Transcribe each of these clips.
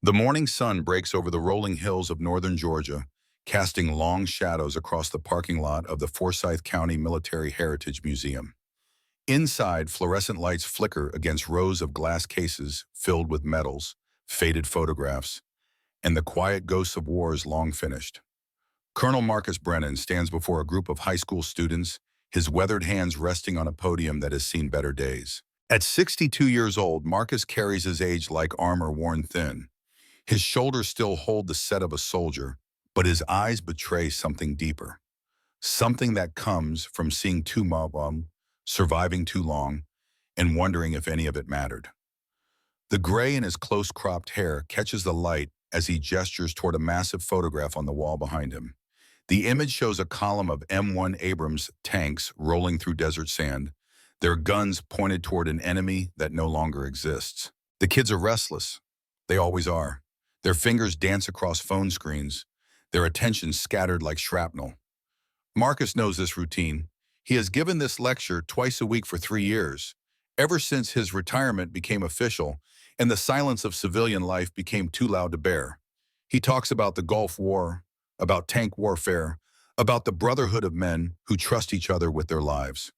The morning sun breaks over the rolling hills of northern Georgia, casting long shadows across the parking lot of the Forsyth County Military Heritage Museum. Inside, fluorescent lights flicker against rows of glass cases filled with medals, faded photographs, and the quiet ghosts of wars long finished. Colonel Marcus Brennan stands before a group of high school students, his weathered hands resting on a podium that has seen better days. At 62 years old, Marcus carries his age like armor worn thin. His shoulders still hold the set of a soldier, but his eyes betray something deeper. Something that comes from seeing too much, surviving too long, and wondering if any of it mattered. The gray in his close-cropped hair catches the light as he gestures toward a massive photograph on the wall behind him. The image shows a column of M1 Abrams tanks rolling through desert sand, their guns pointed toward an enemy that no longer exists. The kids are restless. They always are. Their fingers dance across phone screens, their attention scattered like shrapnel. Marcus knows this routine. He has given this lecture twice a week for 3 years, ever since his retirement became official and the silence of civilian life became too loud to bear. He talks about the Gulf War, about tank warfare, about the brotherhood of men who trust each other with their lives.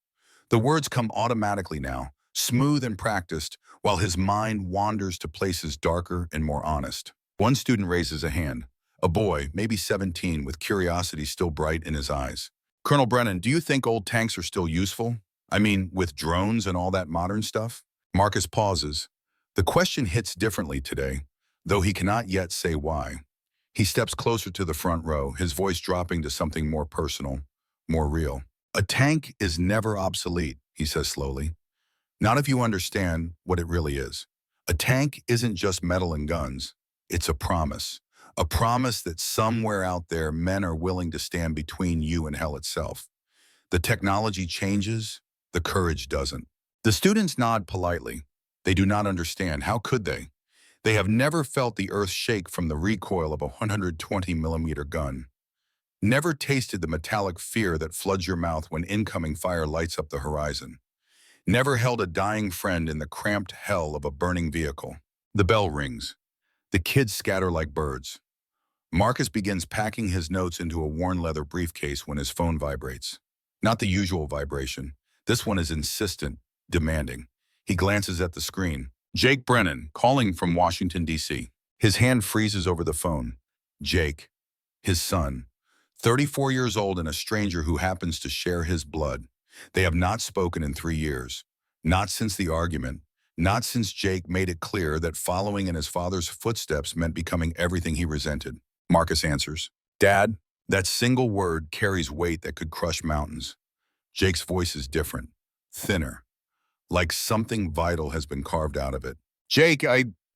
The words come automatically now, smooth and practiced, while his mind wanders to places darker and more honest. One student raises a hand, a boy, maybe 17, with curiosity still bright in his eyes. "Colonel Brennan, do you think old tanks are still useful? I mean, with drones and all that modern stuff?" Marcus pauses. The question hits differently today, though he cannot yet say why. He steps closer to the front row, his voice dropping to something more personal, more real. "A tank is never obsolete," he says slowly. "Not if you understand what it really is. A tank isn't just metal and guns. It's a promise that somewhere out there men are willing to stand between you and hell itself. The technology changes, the courage doesn't." The students nod politely. They do not understand. How could they? They have never felt the earth shake from the recoil of a 120-millimeter gun. Never tasted the metallic fear that floods your mouth when incoming fire lights up the horizon. Never held a dying friend in the cramped hell of a burning vehicle. The bell rings. The kids scatter like birds. Marcus begins packing his notes into a worn leather briefcase when his phone vibrates. Not the usual vibration. This one is insistent, demanding. He glances at the screen. Jake Brennan, calling from Washington, D.C. His hand freezes over the phone. Jake, his son, 34 years old and a stranger who happens to share his blood. They have not spoken in 3 years. Not since the argument. Not since Jake made it clear that following in his father's footsteps meant becoming everything he resented. Marcus answers. "Dad," that single word carries weight that could crush mountains. Jake's voice is different, thinner, like something vital has been carved out of it. "Jake,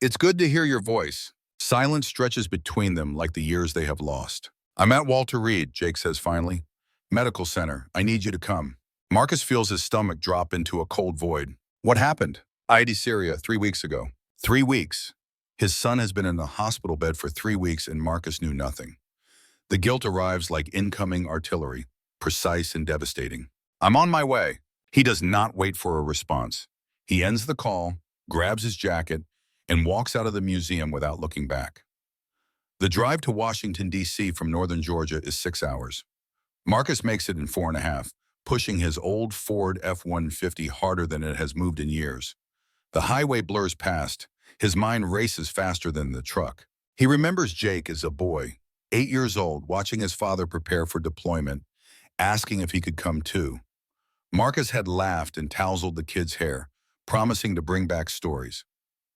it's good to hear your voice." Silence stretches between them like the years they have lost. "I'm at Walter Reed," Jake says finally. "Medical center. I need you to come." Marcus feels his stomach drop into a cold void. What happened? "ID Syria 3 weeks ago." 3 weeks. His son has been in a hospital bed for 3 weeks and Marcus knew nothing. The guilt arrives like incoming artillery, precise and devastating. "I'm on my way." He does not wait for a response. He ends the call, grabs his jacket, and walks out of the museum without looking back. The drive to Washington, D.C. from northern Georgia is 6 hours. Marcus makes it in 4.5, pushing his old Ford F-150 harder than it has moved in years. The highway blurs past. His mind races faster than the truck. He remembers Jake as a boy, 8 years old, watching his father prepare for deployment, asking if he could come too. Marcus had laughed and tousled the kid's hair, promising to bring back stories.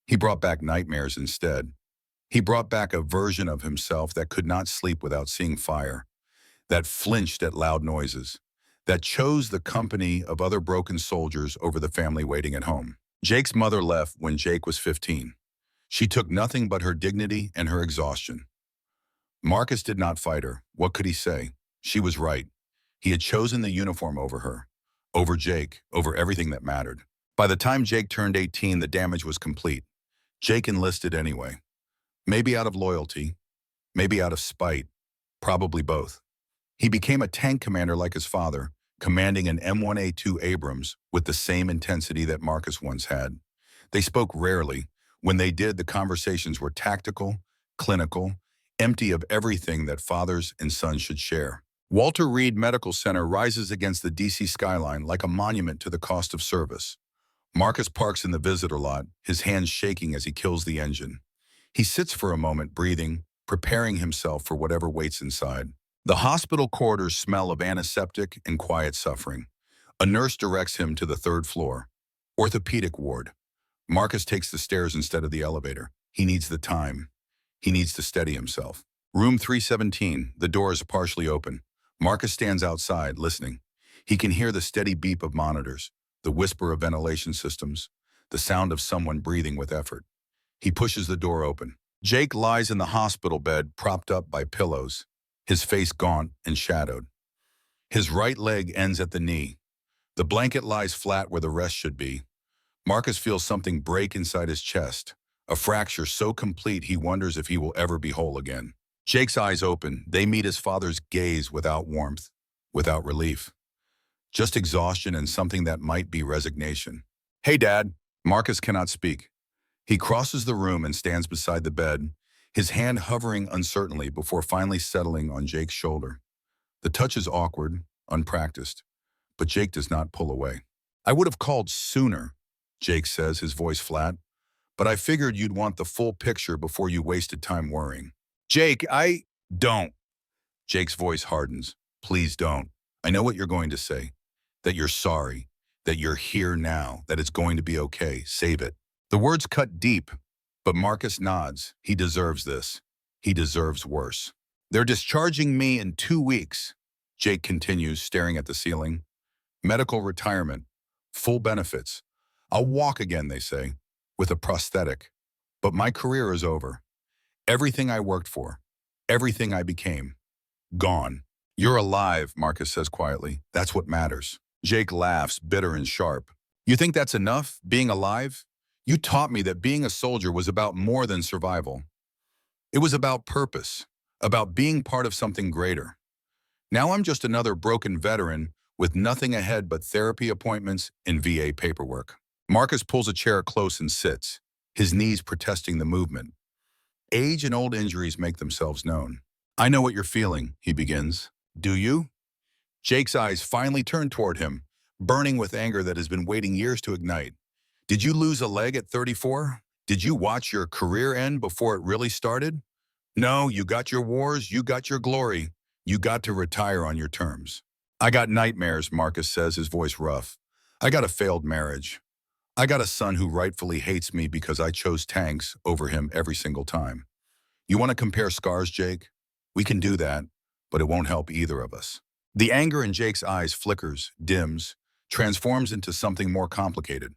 He brought back nightmares instead. He brought back a version of himself that could not sleep without seeing fire, that flinched at loud noises, that chose the company of other broken soldiers over the family waiting at home. Jake's mother left when Jake was 15. She took nothing but her dignity and her exhaustion. Marcus did not fight her. What could he say? She was right. He had chosen the uniform over her, over Jake, over everything that mattered. By the time Jake turned 18, the damage was complete. Jake enlisted anyway. Maybe out of loyalty, maybe out of spite, probably both. He became a tank commander like his father, commanding an M1A2 Abrams with the same intensity that Marcus once had. They spoke rarely, When they did, the conversations were tactical, clinical, empty of everything that fathers and sons should share. Walter Reed Medical Center rises against the DC skyline like a monument to the cost of service. Marcus parks in the visitor lot, his hands shaking as he kills the engine. He sits for a moment, breathing, preparing himself for whatever waits inside. The hospital corridors smell of antiseptic and quiet suffering. A nurse directs him to the third floor, orthopedic ward. Marcus takes the stairs instead of the elevator. He needs the time. He needs to steady himself. Room 317, the door is partially open. Marcus stands outside, listening. He can hear the steady beep of monitors, the whisper of ventilation systems, the sound of someone breathing with effort. He pushes the door open. Jake lies in the hospital bed, propped up by pillows, his face gaunt and shadowed. His right leg ends at the knee. The blanket lies flat where the rest should be. Marcus feels something break inside his chest, a fracture so complete he wonders if he will ever be whole again. Jake's eyes open. They meet his father's gaze without warmth, without relief. Just exhaustion and something that might be resignation. "Hey, Dad." Marcus cannot speak. He crosses the room and stands beside the bed, his hand hovering uncertainly before finally settling on Jake's shoulder. The touch is awkward, unpracticed, but Jake does not pull away. "I would have called sooner," Jake says, his voice flat, "but I figured you'd want the full picture before you wasted time worrying." "Jake, Don't." Jake's voice hardens. "Please don't. I know what you're going to say. That you're sorry. That you're here now. That it's going to be okay. Save it." The words cut deep, but Marcus nods. He deserves this. He deserves worse. "They're discharging me in 2 weeks," Jake continues, staring at the ceiling. "Medical retirement. Full benefits. I'll walk again, they say, with a prosthetic. But my career is over. Everything I worked for, everything I became, gone." "You're alive," Marcus says quietly. "That's what matters." Jake laughs, bitter and sharp. "You think that's enough, being alive? You taught me that being a soldier was about more than survival. It was about purpose, about being part of something greater. Now I'm just another broken veteran with nothing ahead but therapy appointments and VA paperwork." Marcus pulls a chair close and sits, his knees protesting the movement. Age and old injuries make themselves known. "I know what you're feeling," he begins. "Do you?" Jake's eyes finally turn toward him, burning with anger that has been waiting years to ignite. "Did you lose a leg at 34? Did you watch your career end before it really started? No, you got your wars, you got your glory. You got to retire on your terms." "I got nightmares," Marcus says, his voice rough. "I got a failed marriage. I got a son who rightfully hates me because I chose tanks over him every single time. You want to compare scars, Jake? We can do that, but it won't help either of us." The anger in Jake's eyes flickers, dims, transforms into something more complicated.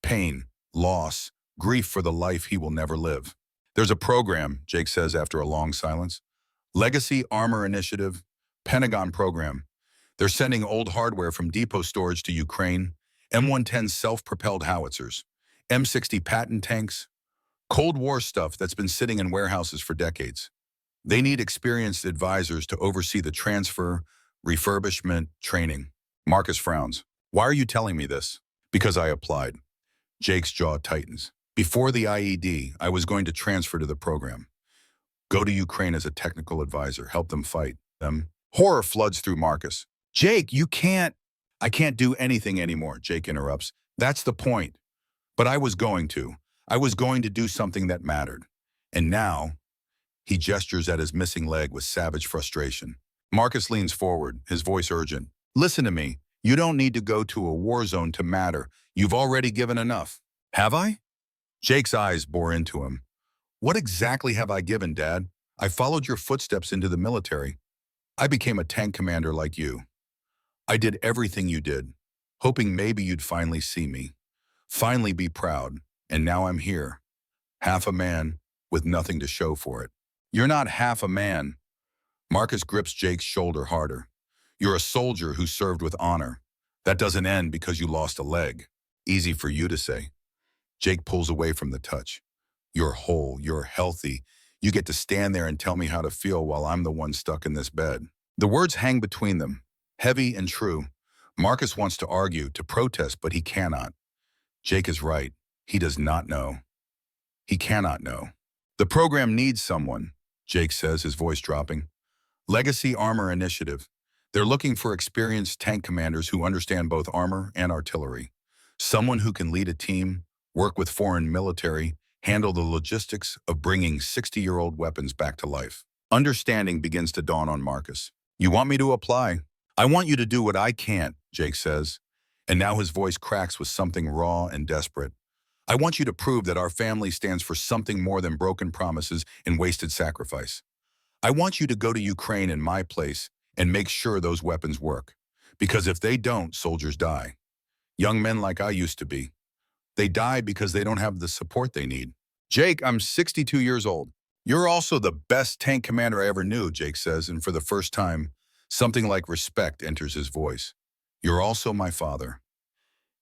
Pain, loss, grief for the life he will never live. "There's a program," Jake says after a long silence. "Legacy Armor Initiative, Pentagon program. They're sending old hardware from depot storage to Ukraine, M110 self-propelled howitzers, M60 patent tanks, Cold War stuff that's been sitting in warehouses for decades. They need experienced advisors to oversee the transfer, refurbishment, training." Marcus frowns. "Why are you telling me this?" "Because I applied." Jake's jaw tightens. "Before the IED, I was going to transfer to the program. Go to Ukraine as a technical advisor, help them fight them." Horror floods through Marcus. "Jake, you can't—" "I can't do anything anymore," Jake interrupts. "That's the point. But I was going to. I was going to do something that mattered. And now—" He gestures at his missing leg with savage frustration. Marcus leans forward, his voice urgent. "Listen to me. You don't need to go to a war zone to matter. You've already given enough." "Have I?" Jake's eyes bore into him. "What exactly have I given, Dad? I followed your footsteps into the military. I became a tank commander like you. I did everything you did, hoping maybe you'd finally see me, finally be proud, and now I'm here, half a man with nothing to show for it." "You're not half a man." Marcus grips Jake's shoulder harder. "You're a soldier who served with honor. That doesn't end because you lost a leg. Easy for you to say." Jake pulls away from the touch. "You're whole, you're healthy. You get to stand there and tell me how to feel while I'm the one stuck in this bed." The words hang between them, heavy and true. Marcus wants to argue, to protest, but he cannot. Jake is right. He does not know. He cannot know. The program needs someone, Jake says, his voice dropping. Legacy Armor Initiative. They're looking for experienced tank commanders who understand both armor and artillery. Someone who can lead a team, work with foreign military, handle the logistics of bringing 60-year-old weapons back to life. Understanding begins to dawn on Marcus. You want me to apply? I want you to do what I can't, Jake says. And now his voice cracks with something raw and desperate. I want you to prove that our family stands for something more than broken promises and wasted sacrifice. I want you to go to Ukraine in my place and make sure those weapons work. Because if they don't, soldiers die. Young men like I used to be. They die because they don't have the support they need. Jake, I'm 62 years old. You're also the best tank commander I ever knew, Jake says, and for the first time, something like respect enters his voice. You're also my father.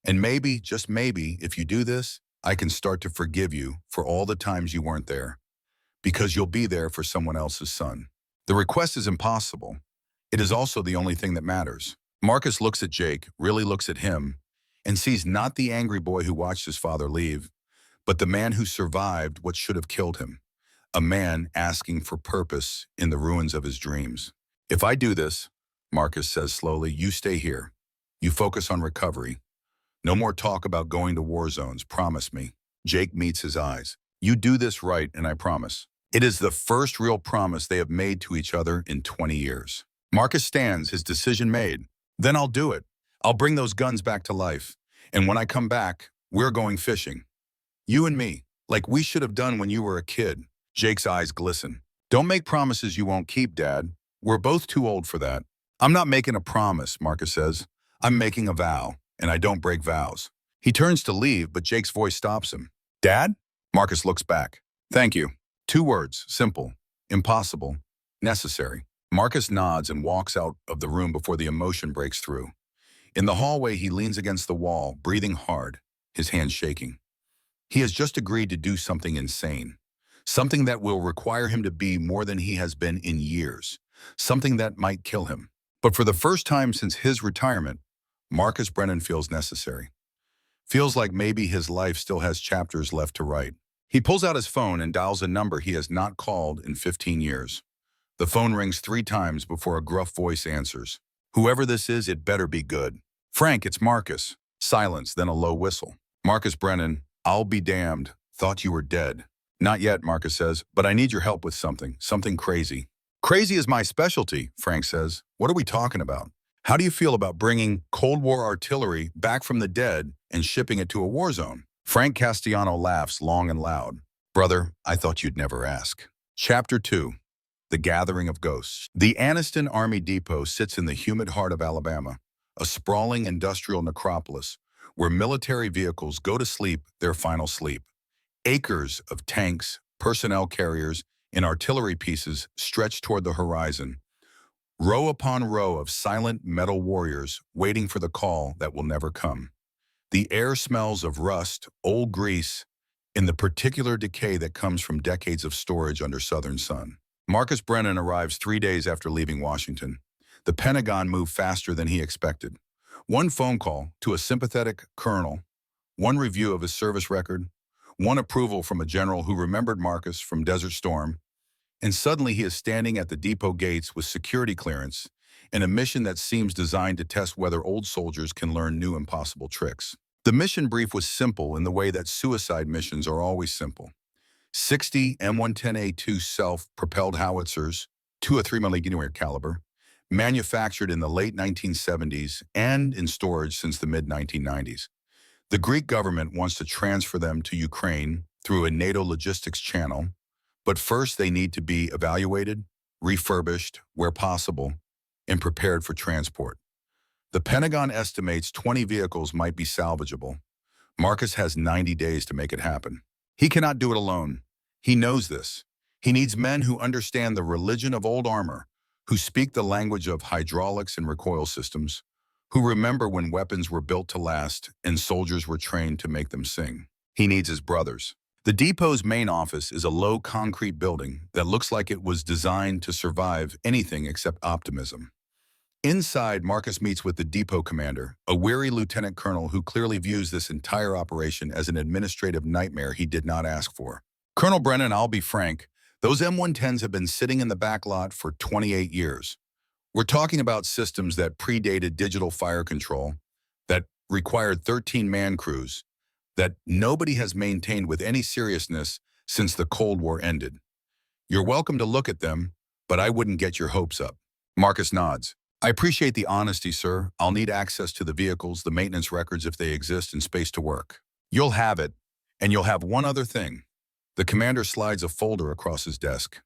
And maybe, just maybe, if you do this, I can start to forgive you for all the times you weren't there. Because you'll be there for someone else's son. The request is impossible. It is also the only thing that matters. Marcus looks at Jake, really looks at him, and sees not the angry boy who watched his father leave, but the man who survived what should have killed him. A man asking for purpose in the ruins of his dreams. If I do this, Marcus says slowly, you stay here. You focus on recovery. No more talk about going to war zones, promise me. Jake meets his eyes. You do this right, and I promise. It is the first real promise they have made to each other in 20 years. Marcus stands, his decision made. Then I'll do it. I'll bring those guns back to life. And when I come back, we're going fishing. You and me, like we should have done when you were a kid. Jake's eyes glisten. Don't make promises you won't keep, Dad. We're both too old for that. I'm not making a promise, Marcus says. I'm making a vow, and I don't break vows. He turns to leave, but Jake's voice stops him. Dad? Marcus looks back. Thank you. 2 words, simple, impossible, necessary. Marcus nods and walks out of the room before the emotion breaks through. In the hallway, he leans against the wall, breathing hard, his hands shaking. He has just agreed to do something insane. Something that will require him to be more than he has been in years. Something that might kill him. But for the first time since his retirement, Marcus Brennan feels necessary. Feels like maybe his life still has chapters left to write. He pulls out his phone and dials a number he has not called in 15 years. The phone rings 3 times before a gruff voice answers. Whoever this is, it better be good. Frank, it's Marcus. Silence, then a low whistle. Marcus Brennan, I'll be damned. Thought you were dead. Not yet, Marcus says, but I need your help with something crazy. Crazy is my specialty, Frank says. What are we talking about? How do you feel about bringing Cold War artillery back from the dead and shipping it to a war zone? Frank Castellano laughs long and loud. Brother, I thought you'd never ask. Chapter 2. The Gathering of Ghosts. The Anniston Army Depot sits in the humid heart of Alabama, a sprawling industrial necropolis where military vehicles go to sleep their final sleep. Acres of tanks, personnel carriers, and artillery pieces stretch toward the horizon. Row upon row of silent metal warriors waiting for the call that will never come. The air smells of rust, old grease, and the particular decay that comes from decades of storage under southern sun. Marcus Brennan arrives 3 days after leaving Washington. The Pentagon moved faster than he expected. One phone call to a sympathetic colonel, one review of his service record, one approval from a general who remembered Marcus from Desert Storm, and suddenly he is standing at the depot gates with security clearance and a mission that seems designed to test whether old soldiers can learn new impossible tricks. The mission brief was simple in the way that suicide missions are always simple. 60 M110A2 self-propelled howitzers, 2 a 3mm caliber, manufactured in the late 1970s and in storage since the mid-1990s. The Greek government wants to transfer them to Ukraine through a NATO logistics channel, but first they need to be evaluated, refurbished where possible, and prepared for transport. The Pentagon estimates 20 vehicles might be salvageable. Marcus has 90 days to make it happen. He cannot do it alone. He knows this. He needs men who understand the religion of old armor, who speak the language of hydraulics and recoil systems, who remember when weapons were built to last and soldiers were trained to make them sing. He needs his brothers. The depot's main office is a low concrete building that looks like it was designed to survive anything except optimism. Inside, Marcus meets with the depot commander, a weary lieutenant colonel who clearly views this entire operation as an administrative nightmare he did not ask for. Colonel Brennan, I'll be frank, those M110s have been sitting in the back lot for 28 years. We're talking about systems that predated digital fire control, that required 13-man crews, that nobody has maintained with any seriousness since the Cold War ended. You're welcome to look at them, but I wouldn't get your hopes up. Marcus nods. I appreciate the honesty, sir. I'll need access to the vehicles, the maintenance records if they exist, and space to work. You'll have it, and you'll have one other thing. The commander slides a folder across his desk.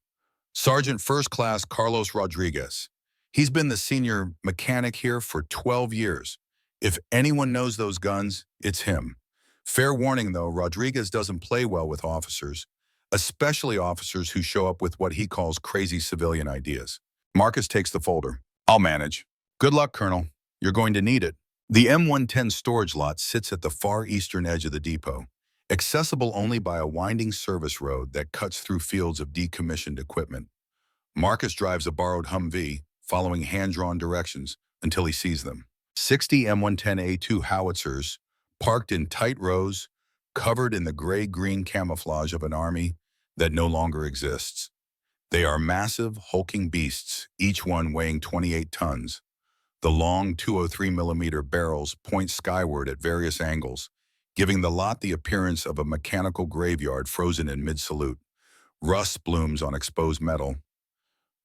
Sergeant First Class Carlos Rodriguez. He's been the senior mechanic here for 12 years. If anyone knows those guns, it's him. Fair warning, though, Rodriguez doesn't play well with officers, especially officers who show up with what he calls crazy civilian ideas. Marcus takes the folder. I'll manage. Good luck, Colonel. You're going to need it. The M110 storage lot sits at the far eastern edge of the depot, accessible only by a winding service road that cuts through fields of decommissioned equipment. Marcus drives a borrowed Humvee, following hand-drawn directions until he sees them. 60 M110A2 howitzers, parked in tight rows, covered in the gray-green camouflage of an army that no longer exists. They are massive, hulking beasts, each one weighing 28 tons. The long 203mm barrels point skyward at various angles, giving the lot the appearance of a mechanical graveyard frozen in mid-salute. Rust blooms on exposed metal.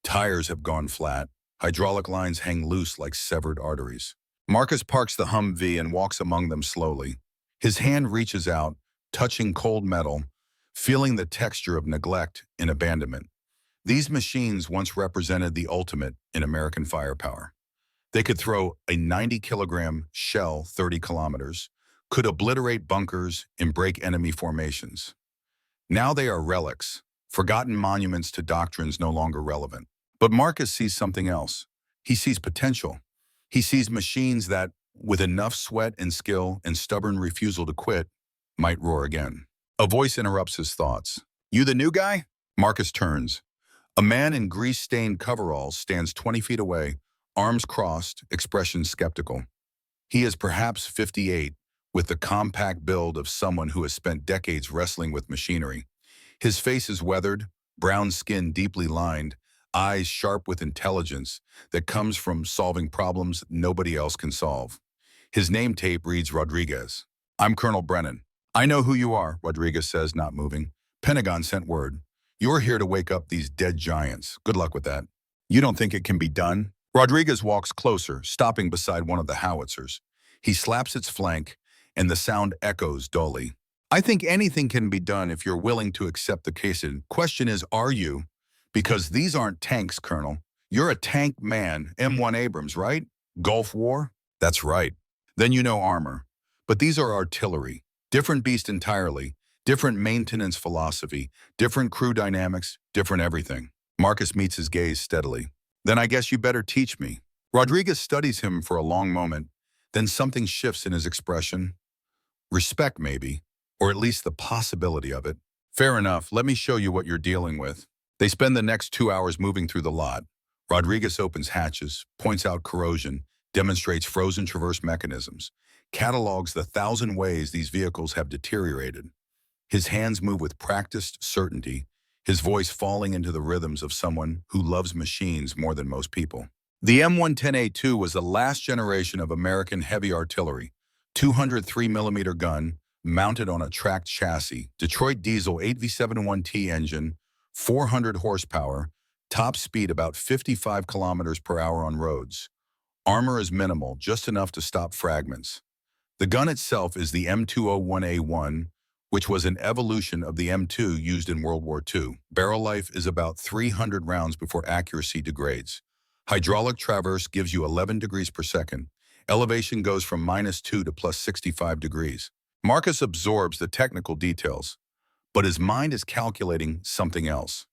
Tires have gone flat. Hydraulic lines hang loose like severed arteries. Marcus parks the Humvee and walks among them slowly. His hand reaches out, touching cold metal, feeling the texture of neglect and abandonment. These machines once represented the ultimate in American firepower. They could throw a 90-kilogram shell 30 kilometers, could obliterate bunkers and break enemy formations. Now they are relics, forgotten monuments to doctrines no longer relevant. But Marcus sees something else. He sees potential. He sees machines that, with enough sweat and skill and stubborn refusal to quit, might roar again. A voice interrupts his thoughts. You the new guy? Marcus turns. A man in grease-stained coveralls stands 20 feet away, arms crossed, expression skeptical. He is perhaps 58, with the compact build of someone who has spent decades wrestling with machinery. His face is weathered, brown skin deeply lined, eyes sharp with intelligence that comes from solving problems nobody else can solve. His name tape reads Rodriguez. I'm Colonel Brennan. I know who you are, Rodriguez says, not moving. Pentagon sent word. You're here to wake up these dead giants. Good luck with that. You don't think it can be done? Rodriguez walks closer, stopping beside one of the howitzers. He slaps its flank, and the sound echoes dully. I think anything can be done if you're willing to accept the case. Question is, are you? Because these aren't tanks, Colonel. You're a tank man, M1 Abrams, right? Gulf War? That's right. Then you know armor. But these are artillery. Different beast entirely. Different maintenance philosophy. Different crew dynamics. Different everything. Marcus meets his gaze steadily. Then I guess you better teach me. Rodriguez studies him for a long moment. Then something shifts in his expression. Respect, maybe. Or at least the possibility of it. Fair enough. Let me show you what you're dealing with. They spend the next 2 hours moving through the lot. Rodriguez opens hatches, points out corrosion, demonstrates frozen traverse mechanisms, catalogs the 1,000 ways these vehicles have deteriorated. His hands move with practiced certainty, his voice falling into the rhythms of someone who loves machines more than most people. The M110A2 was the last generation of American heavy artillery, 203mm gun, mounted on a tracked chassis, Detroit diesel 8V71T engine, 400 horsepower, top speed about 55 kilometers per hour on roads. Armor is minimal, just enough to stop fragments. The gun itself is the M201A1, which was an evolution of the M2 used in World War II. Barrel life is about 300 rounds before accuracy degrades. Hydraulic traverse gives you 11 degrees per second. Elevation goes from -2 to +65 degrees. Marcus absorbs the technical details, but his mind is calculating something else.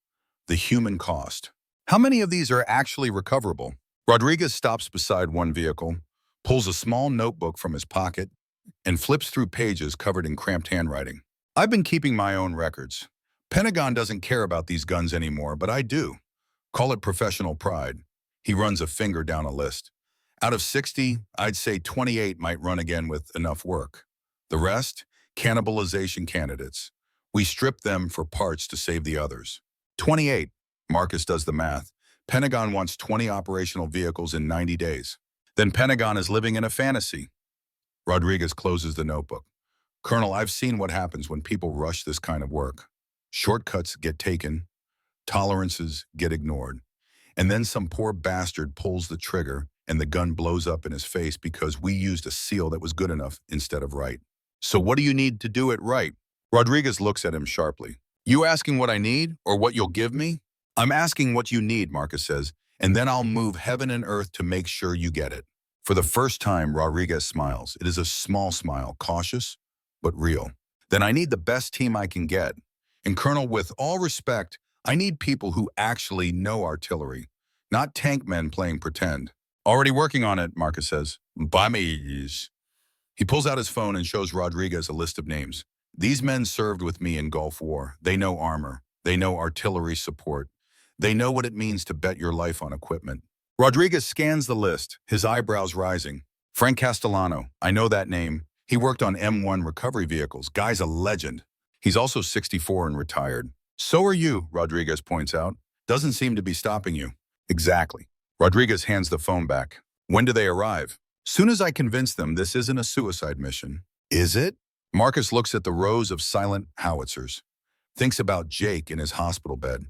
The human cost. How many of these are actually recoverable? Rodriguez stops beside one vehicle, pulls a small notebook from his pocket, and flips through pages covered in cramped handwriting. I've been keeping my own records. Pentagon doesn't care about these guns anymore, but I do. Call it professional pride. He runs a finger down a list. Out of 60, I'd say 28 might run again with enough work. The rest, cannibalization candidates. We strip them for parts to save the others. 28. Marcus does the math. Pentagon wants 20 operational vehicles in 90 days. Then Pentagon is living in a fantasy. Rodriguez closes the notebook. Colonel, I've seen what happens when people rush this kind of work. Shortcuts get taken, tolerances get ignored, and then some poor bastard pulls the trigger and the gun blows up in his face because we used a seal that was good enough instead of right. So what do you need to do it right? Rodriguez looks at him sharply. You asking what I need or what you'll give me? I'm asking what you need, Marcus says, and then I'll move heaven and earth to make sure you get it. For the first time, Rodriguez smiles. It is a small smile, cautious, but real. Then I need the best team I can get. And Colonel, with all respect, I need people who actually know artillery, not tank men playing pretend. Already working on it, Marcus says. By me. He pulls out his phone and shows Rodriguez a list of names. These men served with me in Gulf War. They know armor. They know artillery support. They know what it means to bet your life on equipment. Rodriguez scans the list, his eyebrows rising. Frank Castellano, I know that name. He worked on M1 recovery vehicles. Guy's a legend. He's also 64 and retired. So are you, Rodriguez points out. Doesn't seem to be stopping you. Exactly. Rodriguez hands the phone back. When do they arrive? Soon as I convince them this isn't a suicide mission. Is it? Marcus looks at the rows of silent howitzers. Thinks about Jake in his hospital bed.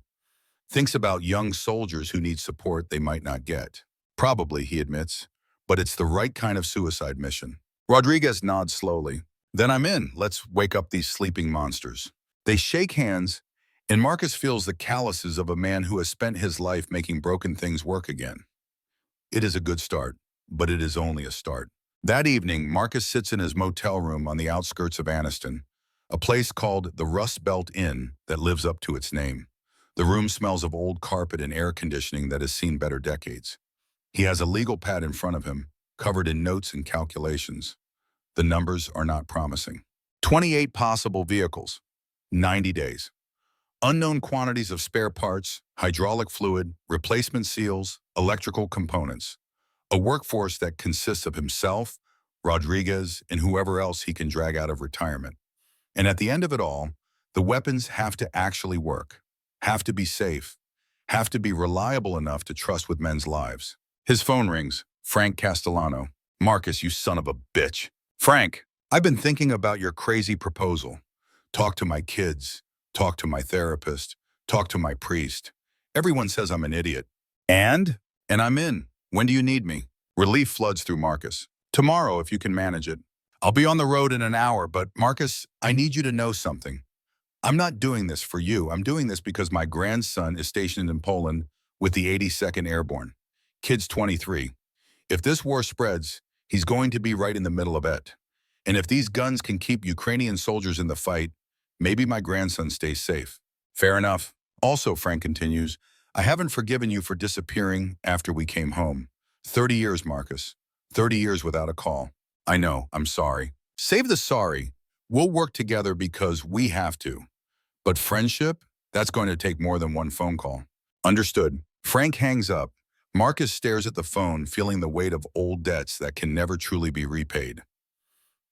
Thinks about young soldiers who need support they might not get. Probably, he admits, but it's the right kind of suicide mission. Rodriguez nods slowly. Then I'm in. Let's wake up these sleeping monsters. They shake hands, and Marcus feels the calluses of a man who has spent his life making broken things work again. It is a good start, but it is only a start. That evening, Marcus sits in his motel room on the outskirts of Anniston, a place called the Rust Belt Inn that lives up to its name. The room smells of old carpet and air conditioning that has seen better decades. He has a legal pad in front of him, covered in notes and calculations. The numbers are not promising. 28 possible vehicles, 90 days. Unknown quantities of spare parts, hydraulic fluid, replacement seals, electrical components. A workforce that consists of himself, Rodriguez, and whoever else he can drag out of retirement. And at the end of it all, the weapons have to actually work, have to be safe, have to be reliable enough to trust with men's lives. His phone rings. Frank Castellano. Marcus, you son of a bitch. Frank, I've been thinking about your crazy proposal. Talk to my kids, talk to my therapist, talk to my priest. Everyone says I'm an idiot. And I'm in. When do you need me? Relief floods through Marcus. Tomorrow, if you can manage it. I'll be on the road in an hour, but Marcus, I need you to know something. I'm not doing this for you. I'm doing this because my grandson is stationed in Poland with the 82nd Airborne. Kid's 23. If this war spreads, he's going to be right in the middle of it. And if these guns can keep Ukrainian soldiers in the fight, maybe my grandson stays safe. Fair enough. Also, Frank continues, I haven't forgiven you for disappearing after we came home. 30 years, Marcus. 30 years without a call. I know, I'm sorry. Save the sorry. We'll work together because we have to. But friendship? That's going to take more than one phone call. Understood. Frank hangs up. Marcus stares at the phone, feeling the weight of old debts that can never truly be repaid.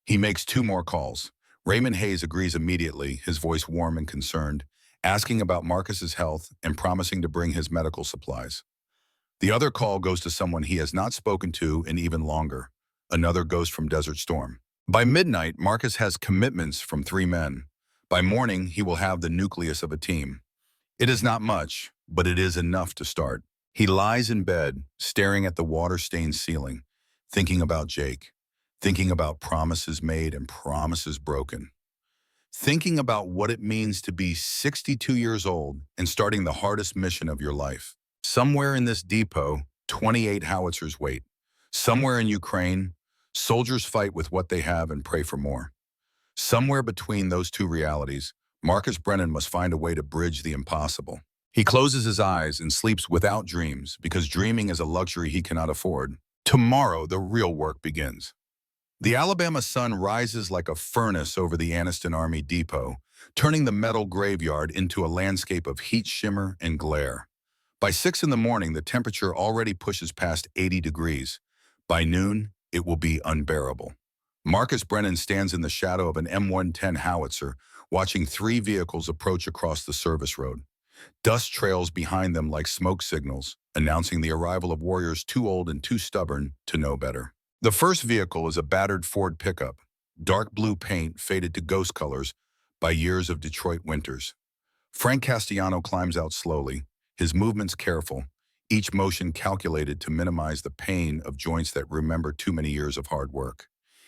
He makes 2 more calls. Raymond Hayes agrees immediately, his voice warm and concerned, asking about Marcus's health and promising to bring his medical supplies. The other call goes to someone he has not spoken to in even longer, another ghost from Desert Storm. By midnight, Marcus has commitments from 3 men. By morning, he will have the nucleus of a team. It is not much, but it is enough to start. He lies in bed, staring at the water-stained ceiling, thinking about Jake, thinking about promises made and promises broken, thinking about what it means to be 62 years old and starting the hardest mission of your life. Somewhere in this depot, 28 howitzers wait. Somewhere in Ukraine, soldiers fight with what they have and pray for more. Somewhere between those 2 realities, Marcus Brennan must find a way to bridge the impossible. He closes his eyes and sleeps without dreams because dreaming is a luxury he cannot afford. Tomorrow, the real work begins. The Alabama sun rises like a furnace over the Anniston Army Depot, turning the metal graveyard into a landscape of heat, shimmer, and glare. By 6 in the morning, the temperature already pushes past 80 degrees. By noon, it will be unbearable. Marcus Brennan stands in the shadow of an M110 howitzer, watching three vehicles approach across the service road. Dust trails behind them like smoke signals, announcing the arrival of warriors too old and too stubborn to know better. The first vehicle is a battered Ford pickup, dark blue paint faded to ghost colors by years of Detroit winters. Frank Castellano climbs out slowly, his movements careful, each motion calculated to minimize the pain of joints that remember too many years of hard work.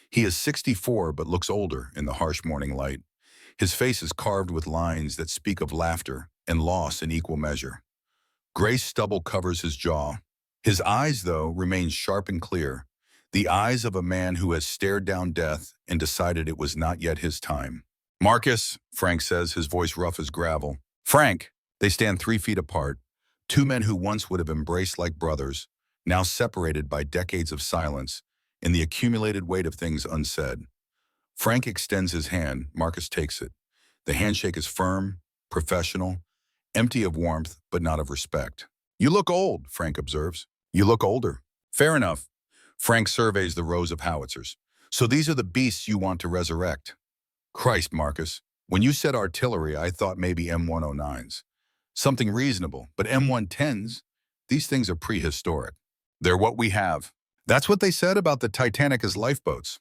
He is 64 but looks older in the harsh morning light. His face is carved with lines that speak of laughter and loss in equal measure. Gray stubble covers his jaw. His eyes, though, remain sharp and clear, the eyes of a man who has stared down death and decided it was not yet his time. "Marcus," Frank says, his voice rough as gravel. "Frank." They stand 3 feet apart, two men who once would have embraced like brothers, now separated by decades of silence and the accumulated weight of things unsaid. Frank extends his hand, Marcus takes it. The handshake is firm, professional, empty of warmth, but not of respect. "You look old," Frank observes. "You look older." "Fair enough." Frank surveys the rows of howitzers. "So these are the beasts you want to resurrect." "Christ, Marcus, when you said artillery, I thought maybe M109s. Something reasonable, but M110s? These things are prehistoric." "They're what we have." "That's what they said about the Titanic as lifeboats."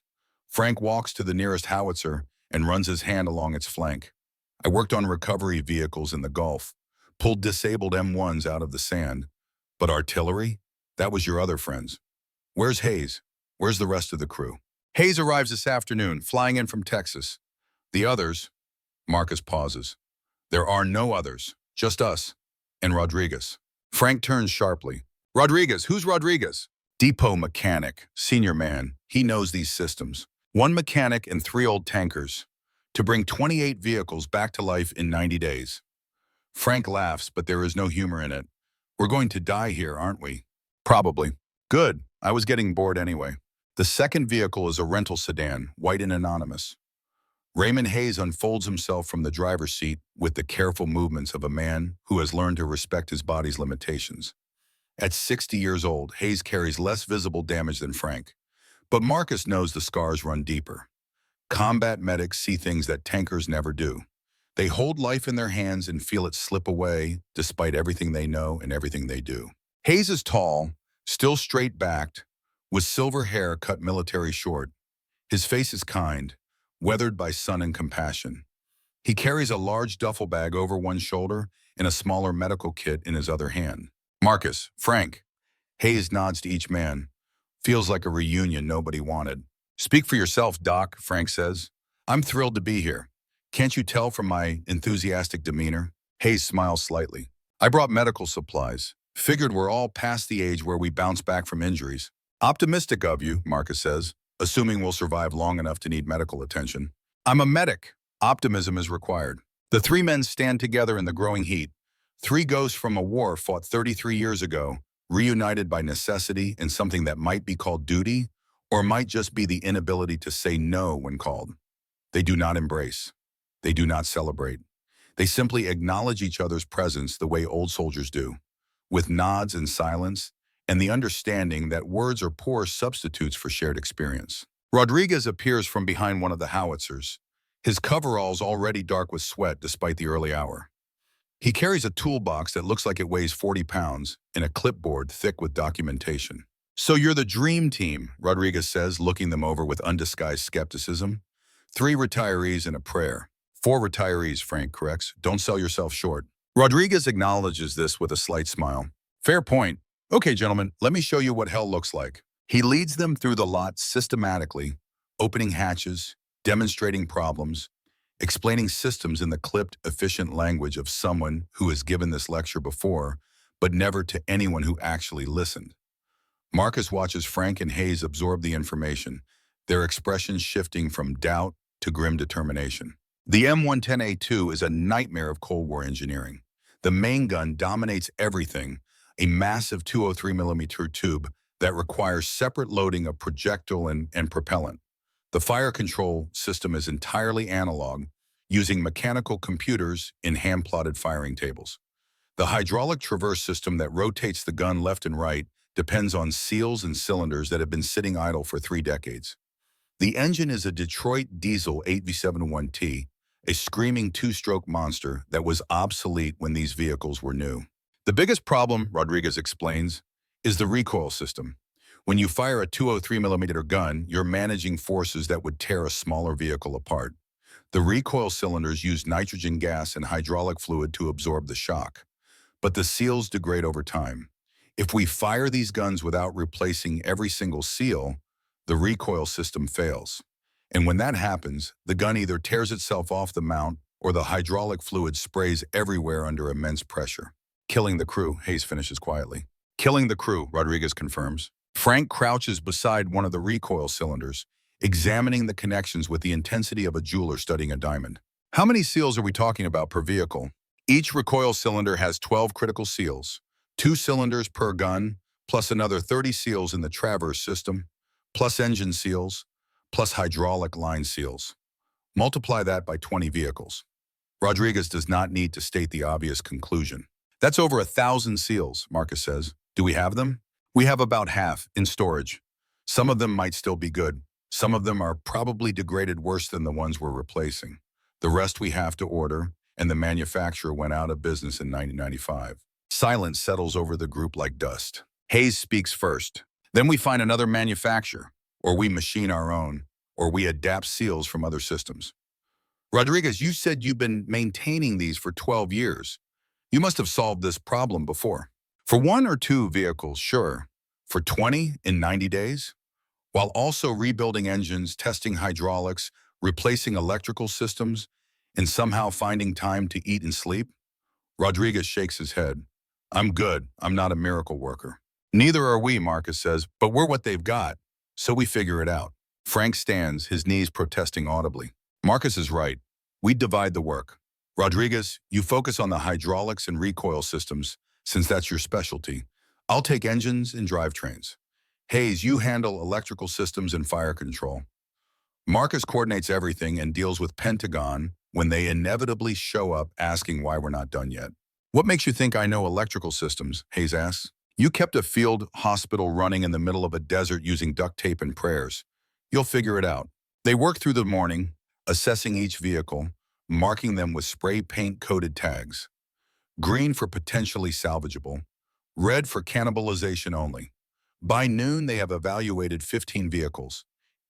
Frank walks to the nearest howitzer and runs his hand along its flank. "I worked on recovery vehicles in the Gulf, pulled disabled M1s out of the sand. But artillery? That was your other friends. Where's Hayes? Where's the rest of the crew?" "Hayes arrives this afternoon, flying in from Texas. The others..." Marcus pauses. "There are no others, just us and Rodriguez." Frank turns sharply. "Rodriguez? Who's Rodriguez?" "Depot mechanic, senior man. He knows these systems. One mechanic and 3 old tankers to bring 28 vehicles back to life in 90 days. Frank laughs, but there is no humor in it. "We're going to die here, aren't we?" "Probably." "Good. I was getting bored anyway." The second vehicle is a rental sedan, white and anonymous. Raymond Hayes unfolds himself from the driver's seat with the careful movements of a man who has learned to respect his body's limitations. At 60 years old, Hayes carries less visible damage than Frank. But Marcus knows the scars run deeper. Combat medics see things that tankers never do. They hold life in their hands and feel it slip away despite everything they know and everything they do. Hayes is tall, still straight-backed, with silver hair cut military short. His face is kind, weathered by sun and compassion. He carries a large duffel bag over one shoulder and a smaller medical kit in his other hand. "Marcus, Frank." Hayes nods to each man. Feels like a reunion nobody wanted. "Speak for yourself, Doc," Frank says. "I'm thrilled to be here. Can't you tell from my enthusiastic demeanor?" Hayes smiles slightly. "I brought medical supplies. Figured we're all past the age where we bounce back from injuries." "Optimistic of you," Marcus says, "assuming we'll survive long enough to need medical attention." "I'm a medic. Optimism is required." The three men stand together in the growing heat. Three ghosts from a war fought 33 years ago, reunited by necessity in something that might be called duty, or might just be the inability to say no when called. They do not embrace. They do not celebrate. They simply acknowledge each other's presence the way old soldiers do, with nods and silence, and the understanding that words are poor substitutes for shared experience. Rodriguez appears from behind one of the howitzers, his coveralls already dark with sweat despite the early hour. He carries a toolbox that looks like it weighs 40 pounds and a clipboard thick with documentation. "So you're the dream team," Rodriguez says, looking them over with undisguised skepticism. 3 retirees and a prayer." 4 retirees, Frank corrects. "Don't sell yourself short." Rodriguez acknowledges this with a slight smile. "Fair point. Okay, gentlemen, let me show you what hell looks like." He leads them through the lot systematically, opening hatches, demonstrating problems, explaining systems in the clipped, efficient language of someone who has given this lecture before, but never to anyone who actually listened. Marcus watches Frank and Hayes absorb the information, their expressions shifting from doubt to grim determination. The M110A2 is a nightmare of Cold War engineering. The main gun dominates everything, a massive 203mm tube that requires separate loading of projectile and propellant. The fire control system is entirely analog, using mechanical computers in hand-plotted firing tables. The hydraulic traverse system that rotates the gun left and right depends on seals and cylinders that have been sitting idle for 3 decades. The engine is a Detroit diesel 8V71T, a screaming two-stroke monster that was obsolete when these vehicles were new. The biggest problem, Rodriguez explains, is the recoil system. When you fire a 203mm gun, you're managing forces that would tear a smaller vehicle apart. The recoil cylinders use nitrogen gas and hydraulic fluid to absorb the shock, but the seals degrade over time. If we fire these guns without replacing every single seal, the recoil system fails. And when that happens, the gun either tears itself off the mount or the hydraulic fluid sprays everywhere under immense pressure. Killing the crew, Hayes finishes quietly. Killing the crew, Rodriguez confirms. Frank crouches beside one of the recoil cylinders, examining the connections with the intensity of a jeweler studying a diamond. How many seals are we talking about per vehicle? Each recoil cylinder has 12 critical seals, 2 cylinders per gun, plus another 30 seals in the traverse system, plus engine seals, plus hydraulic line seals. Multiply that by 20 vehicles. Rodriguez does not need to state the obvious conclusion. That's over 1,000 seals, Marcus says. Do we have them? We have about half in storage. Some of them might still be good. Some of them are probably degraded worse than the ones we're replacing. The rest we have to order, and the manufacturer went out of business in 1995. Silence settles over the group like dust. Hayes speaks first. Then we find another manufacturer, or we machine our own, or we adapt seals from other systems. Rodriguez, you said you've been maintaining these for 12 years. You must have solved this problem before. For 1 or 2 vehicles, sure. For 20 in 90 days? While also rebuilding engines, testing hydraulics, replacing electrical systems, and somehow finding time to eat and sleep? Rodriguez shakes his head. I'm good. I'm not a miracle worker. Neither are we, Marcus says, but we're what they've got, so we figure it out. Frank stands, his knees protesting audibly. Marcus is right. We divide the work. Rodriguez, you focus on the hydraulics and recoil systems, since that's your specialty. I'll take engines and drivetrains. Hayes, you handle electrical systems and fire control. Marcus coordinates everything and deals with Pentagon when they inevitably show up asking why we're not done yet. What makes you think I know electrical systems? Hayes asks. You kept a field hospital running in the middle of a desert using duct tape and prayers. You'll figure it out. They work through the morning, assessing each vehicle, marking them with spray paint-coated tags. Green for potentially salvageable, red for cannibalization only. By noon, they have evaluated 15 vehicles,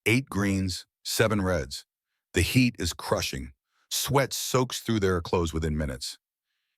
8 greens, 7 reds. The heat is crushing. Sweat soaks through their clothes within minutes.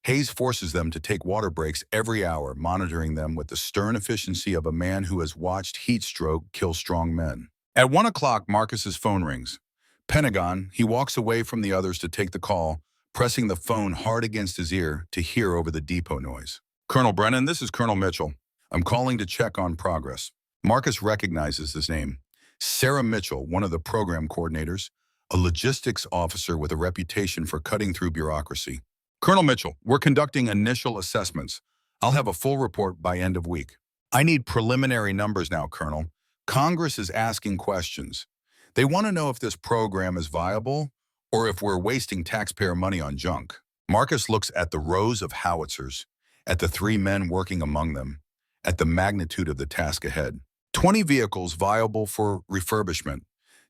Hayes forces them to take water breaks every hour, monitoring them with the stern efficiency of a man who has watched heat stroke kill strong men. At 1 o'clock, Marcus's phone rings. Pentagon, he walks away from the others to take the call, pressing the phone hard against his ear to hear over the depot noise. Colonel Brennan, this is Colonel Mitchell. I'm calling to check on progress. Marcus recognizes his name. Sarah Mitchell, one of the program coordinators, a logistics officer with a reputation for cutting through bureaucracy. Colonel Mitchell, we're conducting initial assessments. I'll have a full report by end of week. I need preliminary numbers now, Colonel. Congress is asking questions. They want to know if this program is viable or if we're wasting taxpayer money on junk. Marcus looks at the rows of howitzers, at the 3 men working among them, at the magnitude of the task ahead. 20 vehicles viable for refurbishment.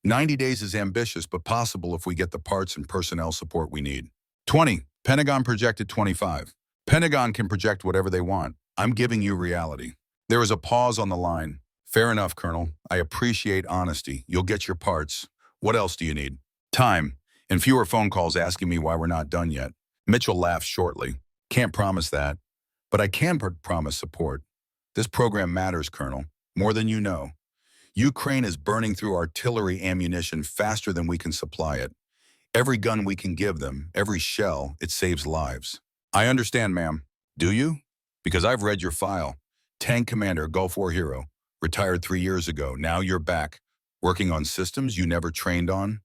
90 days is ambitious, but possible if we get the parts and personnel support we need. 20. Pentagon projected 25. Pentagon can project whatever they want. I'm giving you reality. There is a pause on the line. Fair enough, Colonel. I appreciate honesty. You'll get your parts. What else do you need? Time, and fewer phone calls asking me why we're not done yet. Mitchell laughs shortly. Can't promise that, but I can promise support. This program matters, Colonel, more than you know. Ukraine is burning through artillery ammunition faster than we can supply it. Every gun we can give them, every shell, it saves lives. I understand, ma'am. Do you? Because I've read your file. Tank Commander, Gulf War hero, retired 3 years ago. Now you're back, working on systems you never trained on,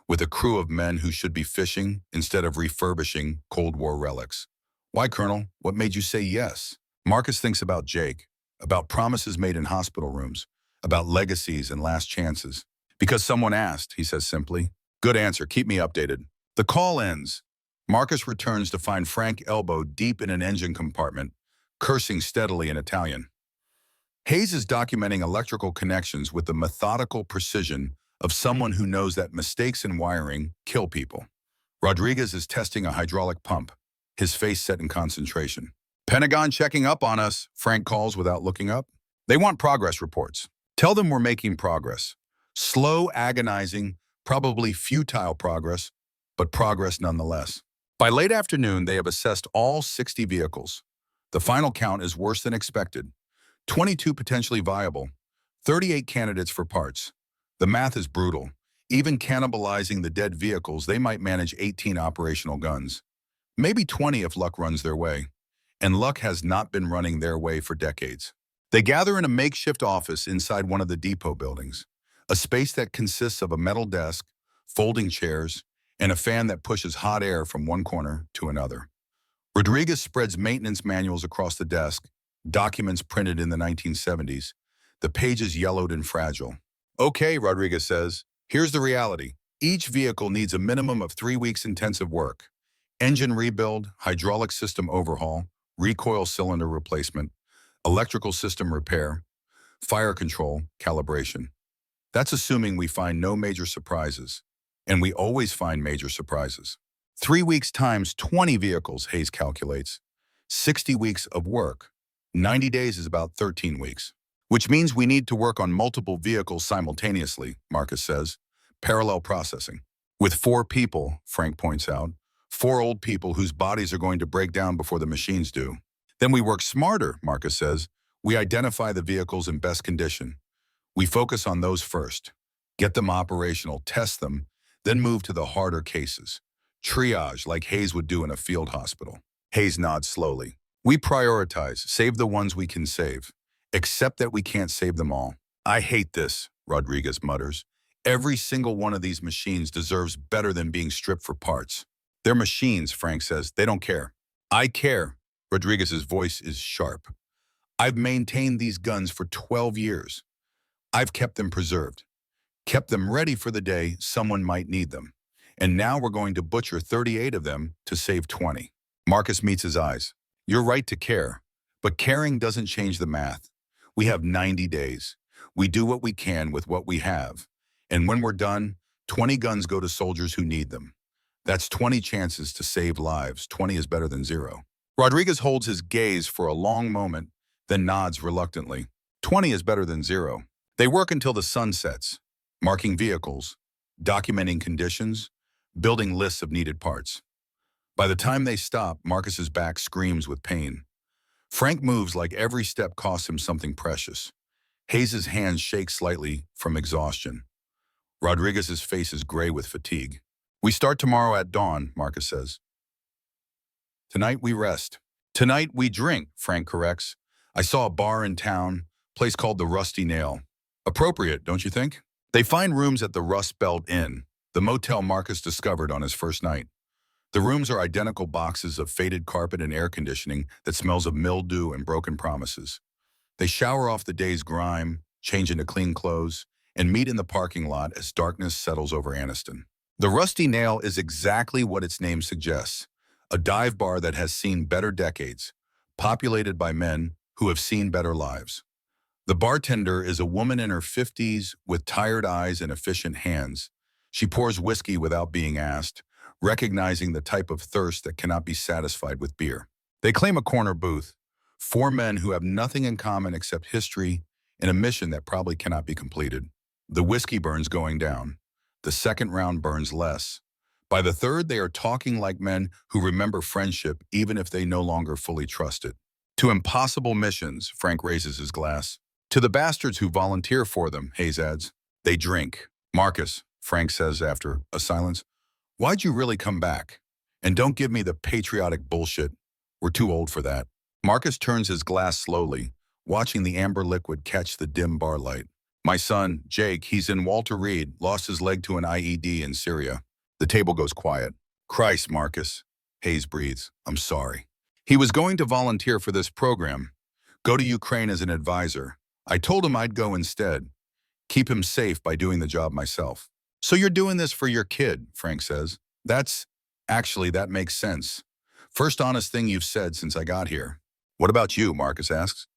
with a crew of men who should be fishing instead of refurbishing Cold War relics. Why, Colonel? What made you say yes? Marcus thinks about Jake, about promises made in hospital rooms, about legacies and last chances. Because someone asked, he says simply. Good answer. Keep me updated. The call ends. Marcus returns to find Frank elbowed deep in an engine compartment, cursing steadily in Italian. Hayes is documenting electrical connections with the methodical precision of someone who knows that mistakes in wiring kill people. Rodriguez is testing a hydraulic pump, his face set in concentration. Pentagon checking up on us, Frank calls without looking up. They want progress reports. Tell them we're making progress. Slow, agonizing, probably futile progress, but progress nonetheless. By late afternoon, they have assessed all 60 vehicles. The final count is worse than expected. 22 potentially viable, 38 candidates for parts. The math is brutal. Even cannibalizing the dead vehicles, they might manage 18 operational guns. Maybe 20 if luck runs their way. And luck has not been running their way for decades. They gather in a makeshift office inside one of the depot buildings, a space that consists of a metal desk, folding chairs, and a fan that pushes hot air from one corner to another. Rodriguez spreads maintenance manuals across the desk, documents printed in the 1970s, the pages yellowed and fragile. Okay, Rodriguez says, here's the reality. Each vehicle needs a minimum of 3 weeks intensive work. Engine rebuild, hydraulic system overhaul, recoil cylinder replacement, electrical system repair, fire control, calibration. That's assuming we find no major surprises. And we always find major surprises. 3 weeks times 20 vehicles, Hayes calculates. 60 weeks of work. 90 days is about 13 weeks. Which means we need to work on multiple vehicles simultaneously, Marcus says. Parallel processing. With 4 people, Frank points out. 4 old people whose bodies are going to break down before the machines do. Then we work smarter, Marcus says. We identify the vehicles in best condition. We focus on those first. Get them operational, test them, then move to the harder cases. Triage, like Hayes would do in a field hospital. Hayes nods slowly. We prioritize, save the ones we can save. Except that we can't save them all. I hate this, Rodriguez mutters. Every single one of these machines deserves better than being stripped for parts. They're machines, Frank says. They don't care. I care. Rodriguez's voice is sharp. I've maintained these guns for 12 years. I've kept them preserved. Kept them ready for the day someone might need them. And now we're going to butcher 38 of them to save 20. Marcus meets his eyes. You're right to care, but caring doesn't change the math. We have 90 days. We do what we can with what we have. And when we're done, 20 guns go to soldiers who need them. That's 20 chances to save lives. 20 is better than 0. Rodriguez holds his gaze for a long moment, then nods reluctantly. 20 is better than 0. They work until the sun sets, marking vehicles, documenting conditions, building lists of needed parts. By the time they stop, Marcus's back screams with pain. Frank moves like every step costs him something precious. Hayes's hands shake slightly from exhaustion. Rodriguez's face is gray with fatigue. We start tomorrow at dawn, Marcus says. Tonight we rest. Tonight we drink, Frank corrects. I saw a bar in town, place called the Rusty Nail. Appropriate, don't you think? They find rooms at the Rust Belt Inn, the motel Marcus discovered on his first night. The rooms are identical boxes of faded carpet and air conditioning that smells of mildew and broken promises. They shower off the day's grime, change into clean clothes, and meet in the parking lot as darkness settles over Anniston. The Rusty Nail is exactly what its name suggests, a dive bar that has seen better decades, populated by men who have seen better lives. The bartender is a woman in her 50s with tired eyes and efficient hands. She pours whiskey without being asked, recognizing the type of thirst that cannot be satisfied with beer. They claim a corner booth, 4 men who have nothing in common except history and a mission that probably cannot be completed. The whiskey burns going down. The second round burns less. By the third, they are talking like men who remember friendship even if they no longer fully trust it. To impossible missions, Frank raises his glass. To the bastards who volunteer for them, Hayes adds. They drink. Marcus, Frank says after a silence, why'd you really come back? And don't give me the patriotic bullshit. We're too old for that. Marcus turns his glass slowly, watching the amber liquid catch the dim bar light. My son, Jake, he's in Walter Reed, lost his leg to an IED in Syria. The table goes quiet. Christ, Marcus. Hayes breathes. I'm sorry. He was going to volunteer for this program. Go to Ukraine as an advisor. I told him I'd go instead. Keep him safe by doing the job myself. So you're doing this for your kid, Frank says. That makes sense. First honest thing you've said since I got here. What about you, Marcus asks.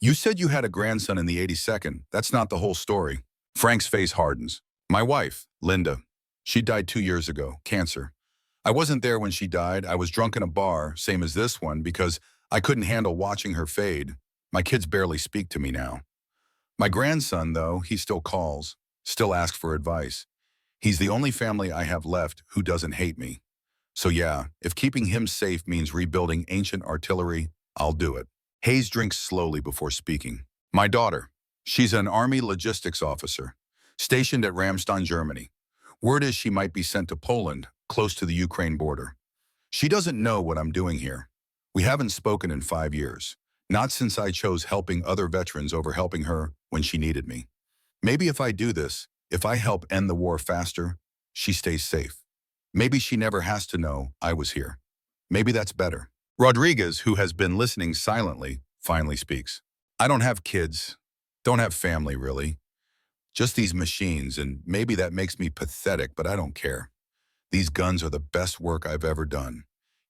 You said you had a grandson in the 82nd. That's not the whole story. Frank's face hardens. My wife, Linda. She died 2 years ago, cancer. I wasn't there when she died. I was drunk in a bar, same as this one, because I couldn't handle watching her fade. My kids barely speak to me now. My grandson, though, he still calls, still asks for advice. He's the only family I have left who doesn't hate me. So yeah, if keeping him safe means rebuilding ancient artillery, I'll do it. Hayes drinks slowly before speaking. My daughter. She's an Army logistics officer, stationed at Ramstein, Germany. Word is she might be sent to Poland, close to the Ukraine border. She doesn't know what I'm doing here. We haven't spoken in 5 years. Not since I chose helping other veterans over helping her when she needed me. Maybe if I do this, if I help end the war faster, she stays safe. Maybe she never has to know I was here. Maybe that's better. Rodriguez, who has been listening silently, finally speaks. I don't have kids, don't have family really. Just these machines, and maybe that makes me pathetic, but I don't care. These guns are the best work I've ever done.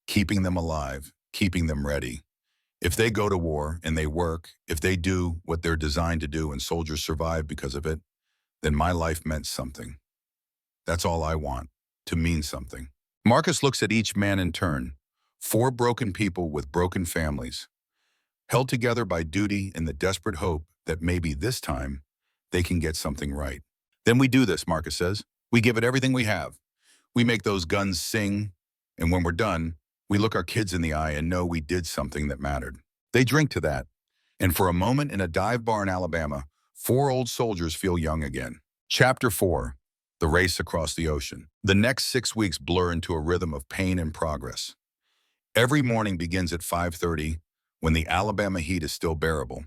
Keeping them alive, keeping them ready. If they go to war and they work, if they do what they're designed to do and soldiers survive because of it, then my life meant something. That's all I want, to mean something. Marcus looks at each man in turn. 4 broken people with broken families, held together by duty in the desperate hope that maybe this time they can get something right. Then we do this, Marcus says. We give it everything we have. We make those guns sing, and when we're done, we look our kids in the eye and know we did something that mattered. They drink to that. And for a moment in a dive bar in Alabama, 4 old soldiers feel young again. Chapter 4, The Race Across the Ocean. The next 6 weeks blur into a rhythm of pain and progress. Every morning begins at 5:30 when the Alabama heat is still bearable.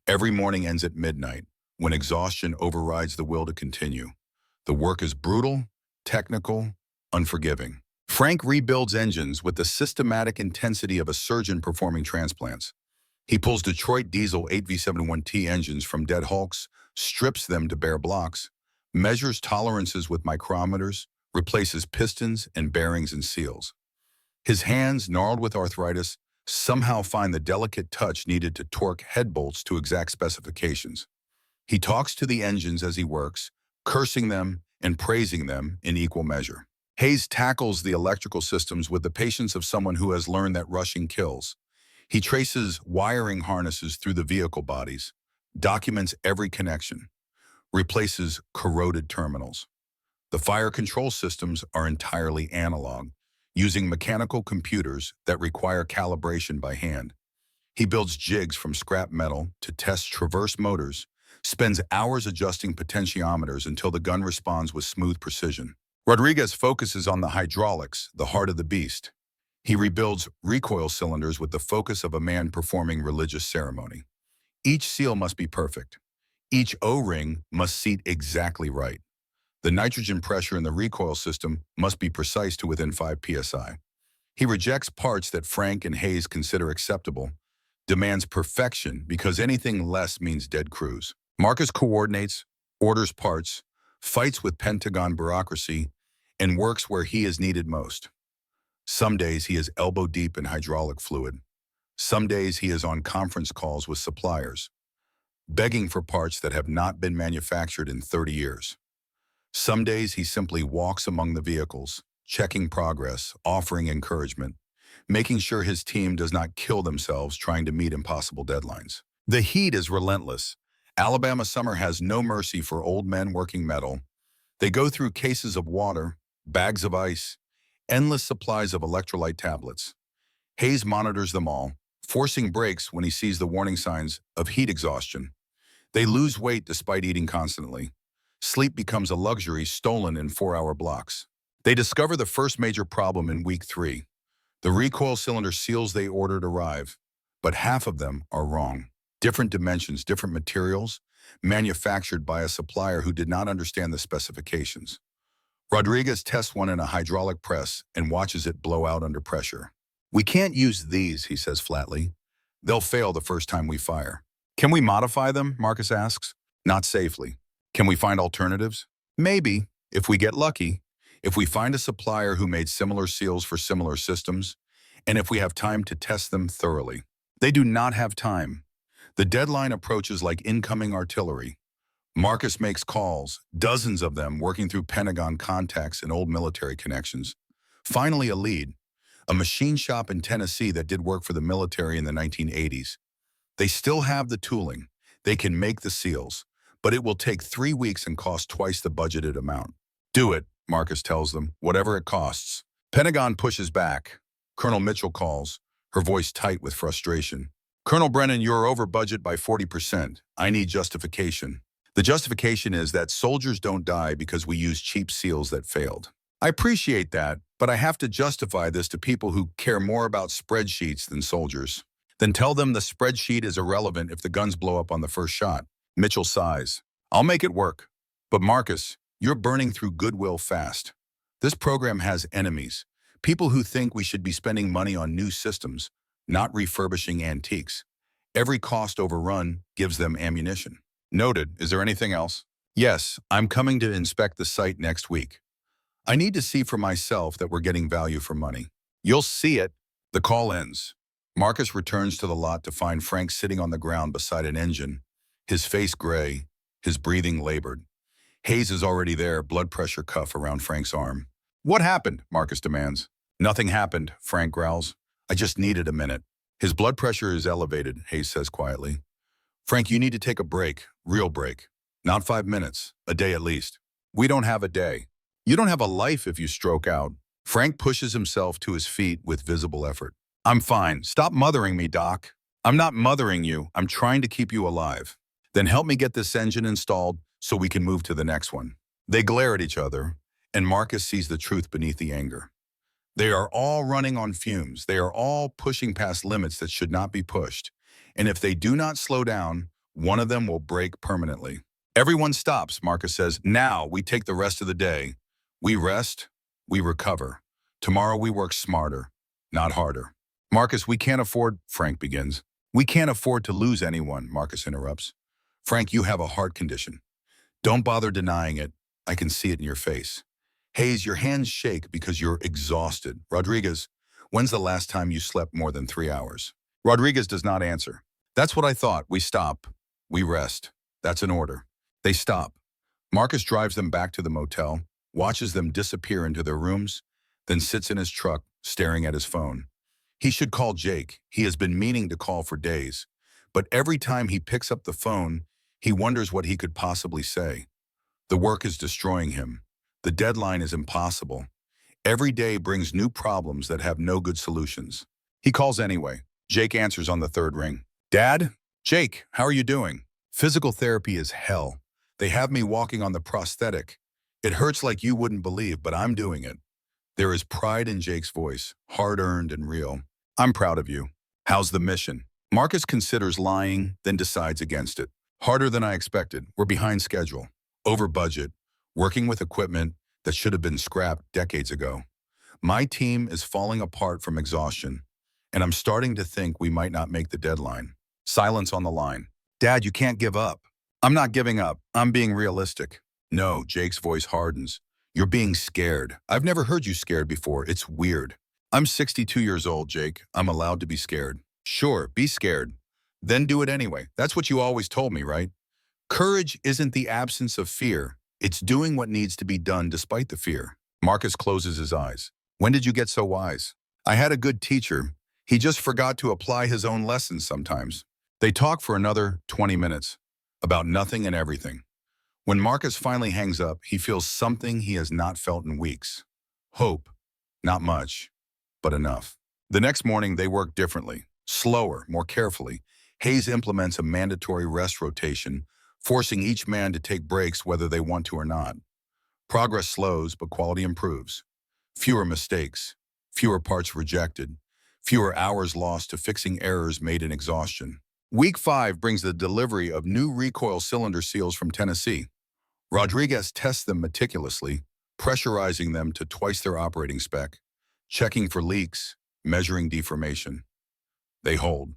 Every morning ends at midnight when exhaustion overrides the will to continue. The work is brutal, technical, unforgiving. Frank rebuilds engines with the systematic intensity of a surgeon performing transplants. He pulls Detroit diesel 8V71T engines from dead hulks, strips them to bare blocks, measures tolerances with micrometers, replaces pistons and bearings and seals. His hands, gnarled with arthritis, somehow find the delicate touch needed to torque head bolts to exact specifications. He talks to the engines as he works, cursing them and praising them in equal measure. Hayes tackles the electrical systems with the patience of someone who has learned that rushing kills. He traces wiring harnesses through the vehicle bodies, documents every connection, replaces corroded terminals. The fire control systems are entirely analog, using mechanical computers that require calibration by hand. He builds jigs from scrap metal to test traverse motors, spends hours adjusting potentiometers until the gun responds with smooth precision. Rodriguez focuses on the hydraulics, the heart of the beast. He rebuilds recoil cylinders with the focus of a man performing religious ceremony. Each seal must be perfect. Each O-ring must seat exactly right. The nitrogen pressure in the recoil system must be precise to within 5 psi. He rejects parts that Frank and Hayes consider acceptable, demands perfection because anything less means dead crews. Marcus coordinates, orders parts, fights with Pentagon bureaucracy, and works where he is needed most. Some days he is elbow deep in hydraulic fluid. Some days he is on conference calls with suppliers, begging for parts that have not been manufactured in 30 years. Some days he simply walks among the vehicles, checking progress, offering encouragement, making sure his team does not kill themselves trying to meet impossible deadlines. The heat is relentless. Alabama summer has no mercy for old men working metal. They go through cases of water, bags of ice, endless supplies of electrolyte tablets. Hayes monitors them all, forcing breaks when he sees the warning signs of heat exhaustion. They lose weight despite eating constantly. Sleep becomes a luxury stolen in 4-hour blocks. They discover the first major problem in week 3. The recoil cylinder seals they ordered arrive, but half of them are wrong. Different dimensions, different materials, manufactured by a supplier who did not understand the specifications. Rodriguez tests one in a hydraulic press and watches it blow out under pressure. "We can't use these," he says flatly. "They'll fail the first time we fire." "Can we modify them?" Marcus asks. "Not safely." "Can we find alternatives?" "Maybe, if we get lucky. If we find a supplier who made similar seals for similar systems, and if we have time to test them thoroughly." They do not have time. The deadline approaches like incoming artillery. Marcus makes calls, dozens of them working through Pentagon contacts and old military connections. Finally, a lead, a machine shop in Tennessee that did work for the military in the 1980s. They still have the tooling. They can make the seals, but it will take 3 weeks and cost twice the budgeted amount. Do it, Marcus tells them, whatever it costs. Pentagon pushes back. Colonel Mitchell calls, her voice tight with frustration. Colonel Brennan, you're over budget by 40%. I need justification. The justification is that soldiers don't die because we use cheap seals that failed. I appreciate that, but I have to justify this to people who care more about spreadsheets than soldiers. Then tell them the spreadsheet is irrelevant if the guns blow up on the first shot. Mitchell sighs. I'll make it work. But Marcus, you're burning through goodwill fast. This program has enemies, people who think we should be spending money on new systems, not refurbishing antiques. Every cost overrun gives them ammunition. Noted. Is there anything else? Yes, I'm coming to inspect the site next week. I need to see for myself that we're getting value for money. You'll see it. The call ends. Marcus returns to the lot to find Frank sitting on the ground beside an engine, his face gray, his breathing labored. Hayes is already there, blood pressure cuff around Frank's arm. What happened? Marcus demands. Nothing happened, Frank growls. I just needed a minute. His blood pressure is elevated, Hayes says quietly. Frank, you need to take a break, real break. Not 5 minutes, a day at least. We don't have a day. You don't have a life if you stroke out. Frank pushes himself to his feet with visible effort. I'm fine. Stop mothering me, Doc. I'm not mothering you. I'm trying to keep you alive. Then help me get this engine installed so we can move to the next one. They glare at each other, and Marcus sees the truth beneath the anger. They are all running on fumes. They are all pushing past limits that should not be pushed. And if they do not slow down, one of them will break permanently. Everyone stops, Marcus says. Now we take the rest of the day. We rest, we recover. Tomorrow we work smarter, not harder. Marcus, we can't afford, Frank begins. We can't afford to lose anyone, Marcus interrupts. Frank, you have a heart condition. Don't bother denying it. I can see it in your face. Hayes, your hands shake because you're exhausted. Rodriguez, when's the last time you slept more than 3 hours? Rodriguez does not answer. That's what I thought. We stop. We rest. That's an order. They stop. Marcus drives them back to the motel, watches them disappear into their rooms, then sits in his truck, staring at his phone. He should call Jake. He has been meaning to call for days. But every time he picks up the phone, he wonders what he could possibly say. The work is destroying him. The deadline is impossible. Every day brings new problems that have no good solutions. He calls anyway. Jake answers on the third ring. Dad? Jake, how are you doing? Physical therapy is hell. They have me walking on the prosthetic. It hurts like you wouldn't believe, but I'm doing it. There is pride in Jake's voice, hard-earned and real. I'm proud of you. How's the mission? Marcus considers lying, then decides against it. Harder than I expected. We're behind schedule. Over budget. Working with equipment that should have been scrapped decades ago. My team is falling apart from exhaustion, and I'm starting to think we might not make the deadline. Silence on the line. Dad, you can't give up. I'm not giving up. I'm being realistic. No, Jake's voice hardens. You're being scared. I've never heard you scared before. It's weird. I'm 62 years old, Jake. I'm allowed to be scared. Sure, be scared. Then do it anyway. That's what you always told me, right? Courage isn't the absence of fear. It's doing what needs to be done despite the fear. Marcus closes his eyes. When did you get so wise? I had a good teacher. He just forgot to apply his own lessons sometimes. They talk for another 20 minutes about nothing and everything. When Marcus finally hangs up, he feels something he has not felt in weeks. Hope. Not much, but enough. The next morning, they work differently, slower, more carefully. Hayes implements a mandatory rest rotation, forcing each man to take breaks whether they want to or not. Progress slows, but quality improves. Fewer mistakes, fewer parts rejected, fewer hours lost to fixing errors made in exhaustion. Week 5 brings the delivery of new recoil cylinder seals from Tennessee. Rodriguez tests them meticulously, pressurizing them to twice their operating spec, checking for leaks, measuring deformation. They hold.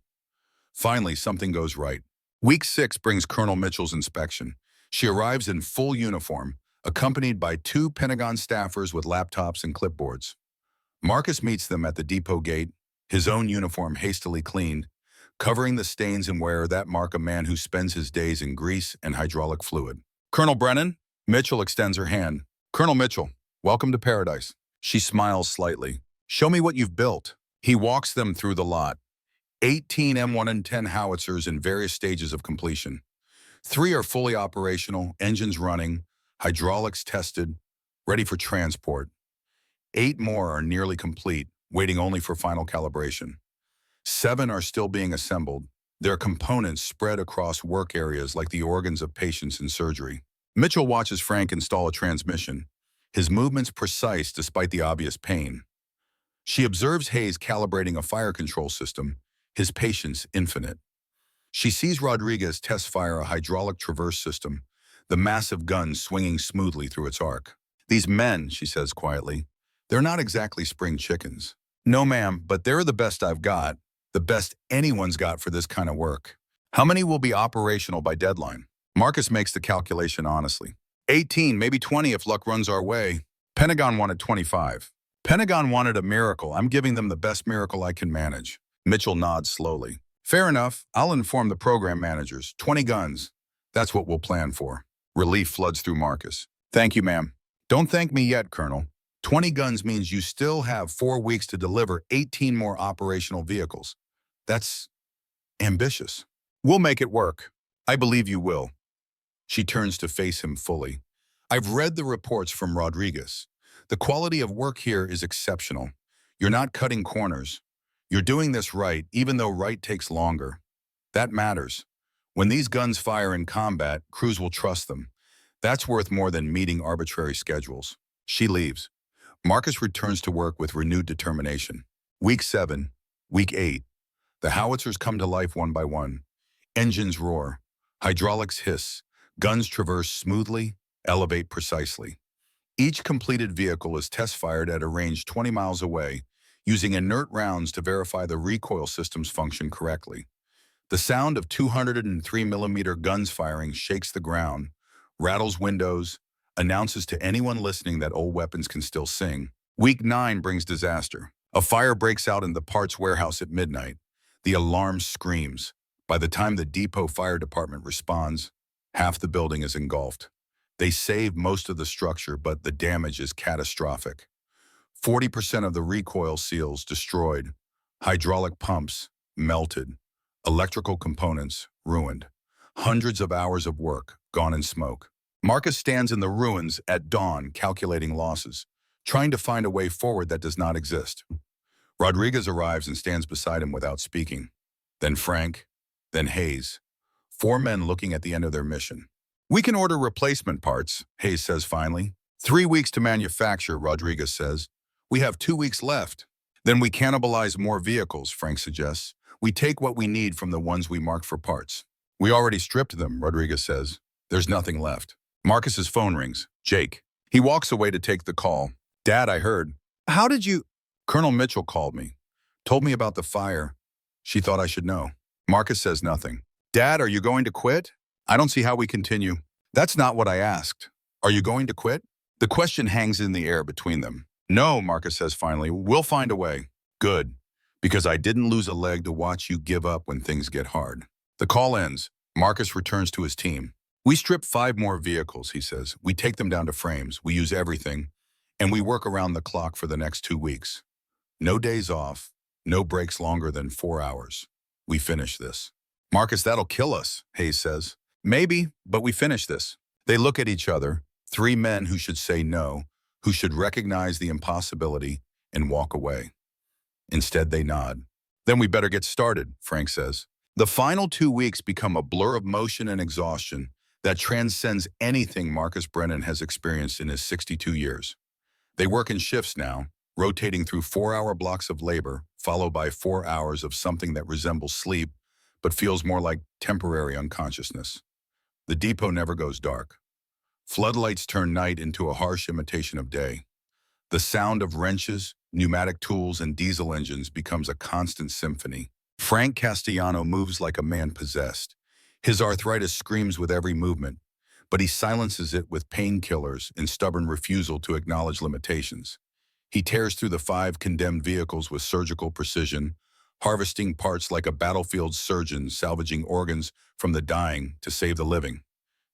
Finally, something goes right. Week 6 brings Colonel Mitchell's inspection. She arrives in full uniform, accompanied by 2 Pentagon staffers with laptops and clipboards. Marcus meets them at the depot gate, his own uniform hastily cleaned, covering the stains and wear that mark a man who spends his days in grease and hydraulic fluid. Colonel Brennan? Mitchell extends her hand. Colonel Mitchell, welcome to paradise. She smiles slightly. Show me what you've built. He walks them through the lot. 18 M110 howitzers in various stages of completion. 3 are fully operational, engines running, hydraulics tested, ready for transport. 8 more are nearly complete, waiting only for final calibration. 7 are still being assembled, their components spread across work areas like the organs of patients in surgery. Mitchell watches Frank install a transmission, his movements precise despite the obvious pain. She observes Hayes calibrating a fire control system, his patience infinite. She sees Rodriguez test fire a hydraulic traverse system, the massive gun swinging smoothly through its arc. These men, she says quietly, they're not exactly spring chickens. No, ma'am, but they're the best I've got, the best anyone's got for this kind of work. How many will be operational by deadline? Marcus makes the calculation honestly. 18, maybe 20 if luck runs our way. Pentagon wanted 25. Pentagon wanted a miracle. I'm giving them the best miracle I can manage. Mitchell nods slowly. Fair enough. I'll inform the program managers. 20 guns. That's what we'll plan for. Relief floods through Marcus. Thank you, ma'am. Don't thank me yet, Colonel. 20 guns means you still have 4 weeks to deliver 18 more operational vehicles. That's ambitious. We'll make it work. I believe you will. She turns to face him fully. I've read the reports from Rodriguez. The quality of work here is exceptional. You're not cutting corners. You're doing this right, even though right takes longer. That matters. When these guns fire in combat, crews will trust them. That's worth more than meeting arbitrary schedules. She leaves. Marcus returns to work with renewed determination. Week 7, Week 8. The howitzers come to life one by one. Engines roar. Hydraulics hiss. Guns traverse smoothly, elevate precisely. Each completed vehicle is test-fired at a range 20 miles away, using inert rounds to verify the recoil systems function correctly. The sound of 203mm guns firing shakes the ground, rattles windows, announces to anyone listening that old weapons can still sing. Week 9 brings disaster. A fire breaks out in the parts warehouse at midnight. The alarm screams. By the time the depot fire department responds, half the building is engulfed. They save most of the structure, but the damage is catastrophic. 40% of the recoil seals destroyed, hydraulic pumps melted, electrical components ruined. Hundreds of hours of work gone in smoke. Marcus stands in the ruins at dawn calculating losses, trying to find a way forward that does not exist. Rodriguez arrives and stands beside him without speaking. Then Frank, then Hayes. 4 men looking at the end of their mission. We can order replacement parts, Hayes says finally. 3 weeks to manufacture, Rodriguez says. We have 2 weeks left. Then we cannibalize more vehicles, Frank suggests. We take what we need from the ones we marked for parts. We already stripped them, Rodriguez says. There's nothing left. Marcus's phone rings. Jake. He walks away to take the call. Dad, I heard. How did you? Colonel Mitchell called me. Told me about the fire. She thought I should know. Marcus says nothing. Dad, are you going to quit? I don't see how we continue. That's not what I asked. Are you going to quit? The question hangs in the air between them. No, Marcus says finally. We'll find a way. Good. Because I didn't lose a leg to watch you give up when things get hard. The call ends. Marcus returns to his team. We strip 5 more vehicles, he says. We take them down to frames. We use everything. And we work around the clock for the next 2 weeks. No days off. No breaks longer than 4 hours. We finish this. Marcus, that'll kill us, Hayes says. Maybe, but we finish this. They look at each other, 3 men who should say no, who should recognize the impossibility and walk away. Instead, they nod. Then we better get started, Frank says. The final 2 weeks become a blur of motion and exhaustion that transcends anything Marcus Brennan has experienced in his 62 years. They work in shifts now, rotating through 4-hour blocks of labor, followed by 4 hours of something that resembles sleep, but feels more like temporary unconsciousness. The depot never goes dark. Floodlights turn night into a harsh imitation of day. The sound of wrenches, pneumatic tools, and diesel engines becomes a constant symphony. Frank Castellano moves like a man possessed. His arthritis screams with every movement, but he silences it with painkillers and stubborn refusal to acknowledge limitations. He tears through the 5 condemned vehicles with surgical precision, harvesting parts like a battlefield surgeon salvaging organs from the dying to save the living.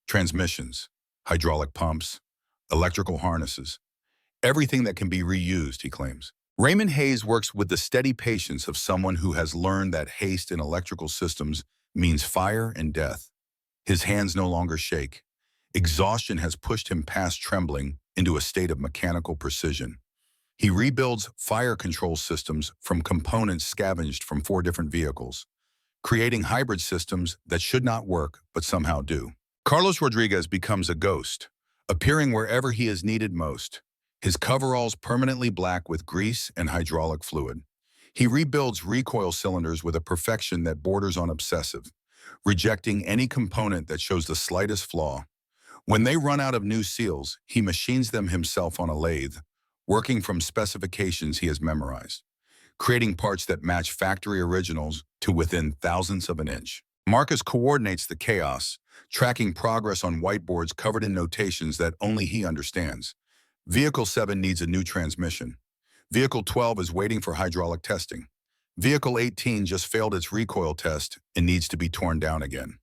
Transmissions, hydraulic pumps, electrical harnesses, everything that can be reused, he claims. Raymond Hayes works with the steady patience of someone who has learned that haste in electrical systems means fire and death. His hands no longer shake. Exhaustion has pushed him past trembling into a state of mechanical precision. He rebuilds fire control systems from components scavenged from 4 different vehicles, creating hybrid systems that should not work but somehow do. Carlos Rodriguez becomes a ghost, appearing wherever he is needed most, his coveralls permanently black with grease and hydraulic fluid. He rebuilds recoil cylinders with a perfection that borders on obsessive, rejecting any component that shows the slightest flaw. When they run out of new seals, he machines them himself on a lathe, working from specifications he has memorized, creating parts that match factory originals to within thousandths of an inch. Marcus coordinates the chaos, tracking progress on whiteboards covered in notations that only he understands. Vehicle 7 needs a new transmission. Vehicle 12 is waiting for hydraulic testing. Vehicle 18 just failed its recoil test and needs to be torn down again.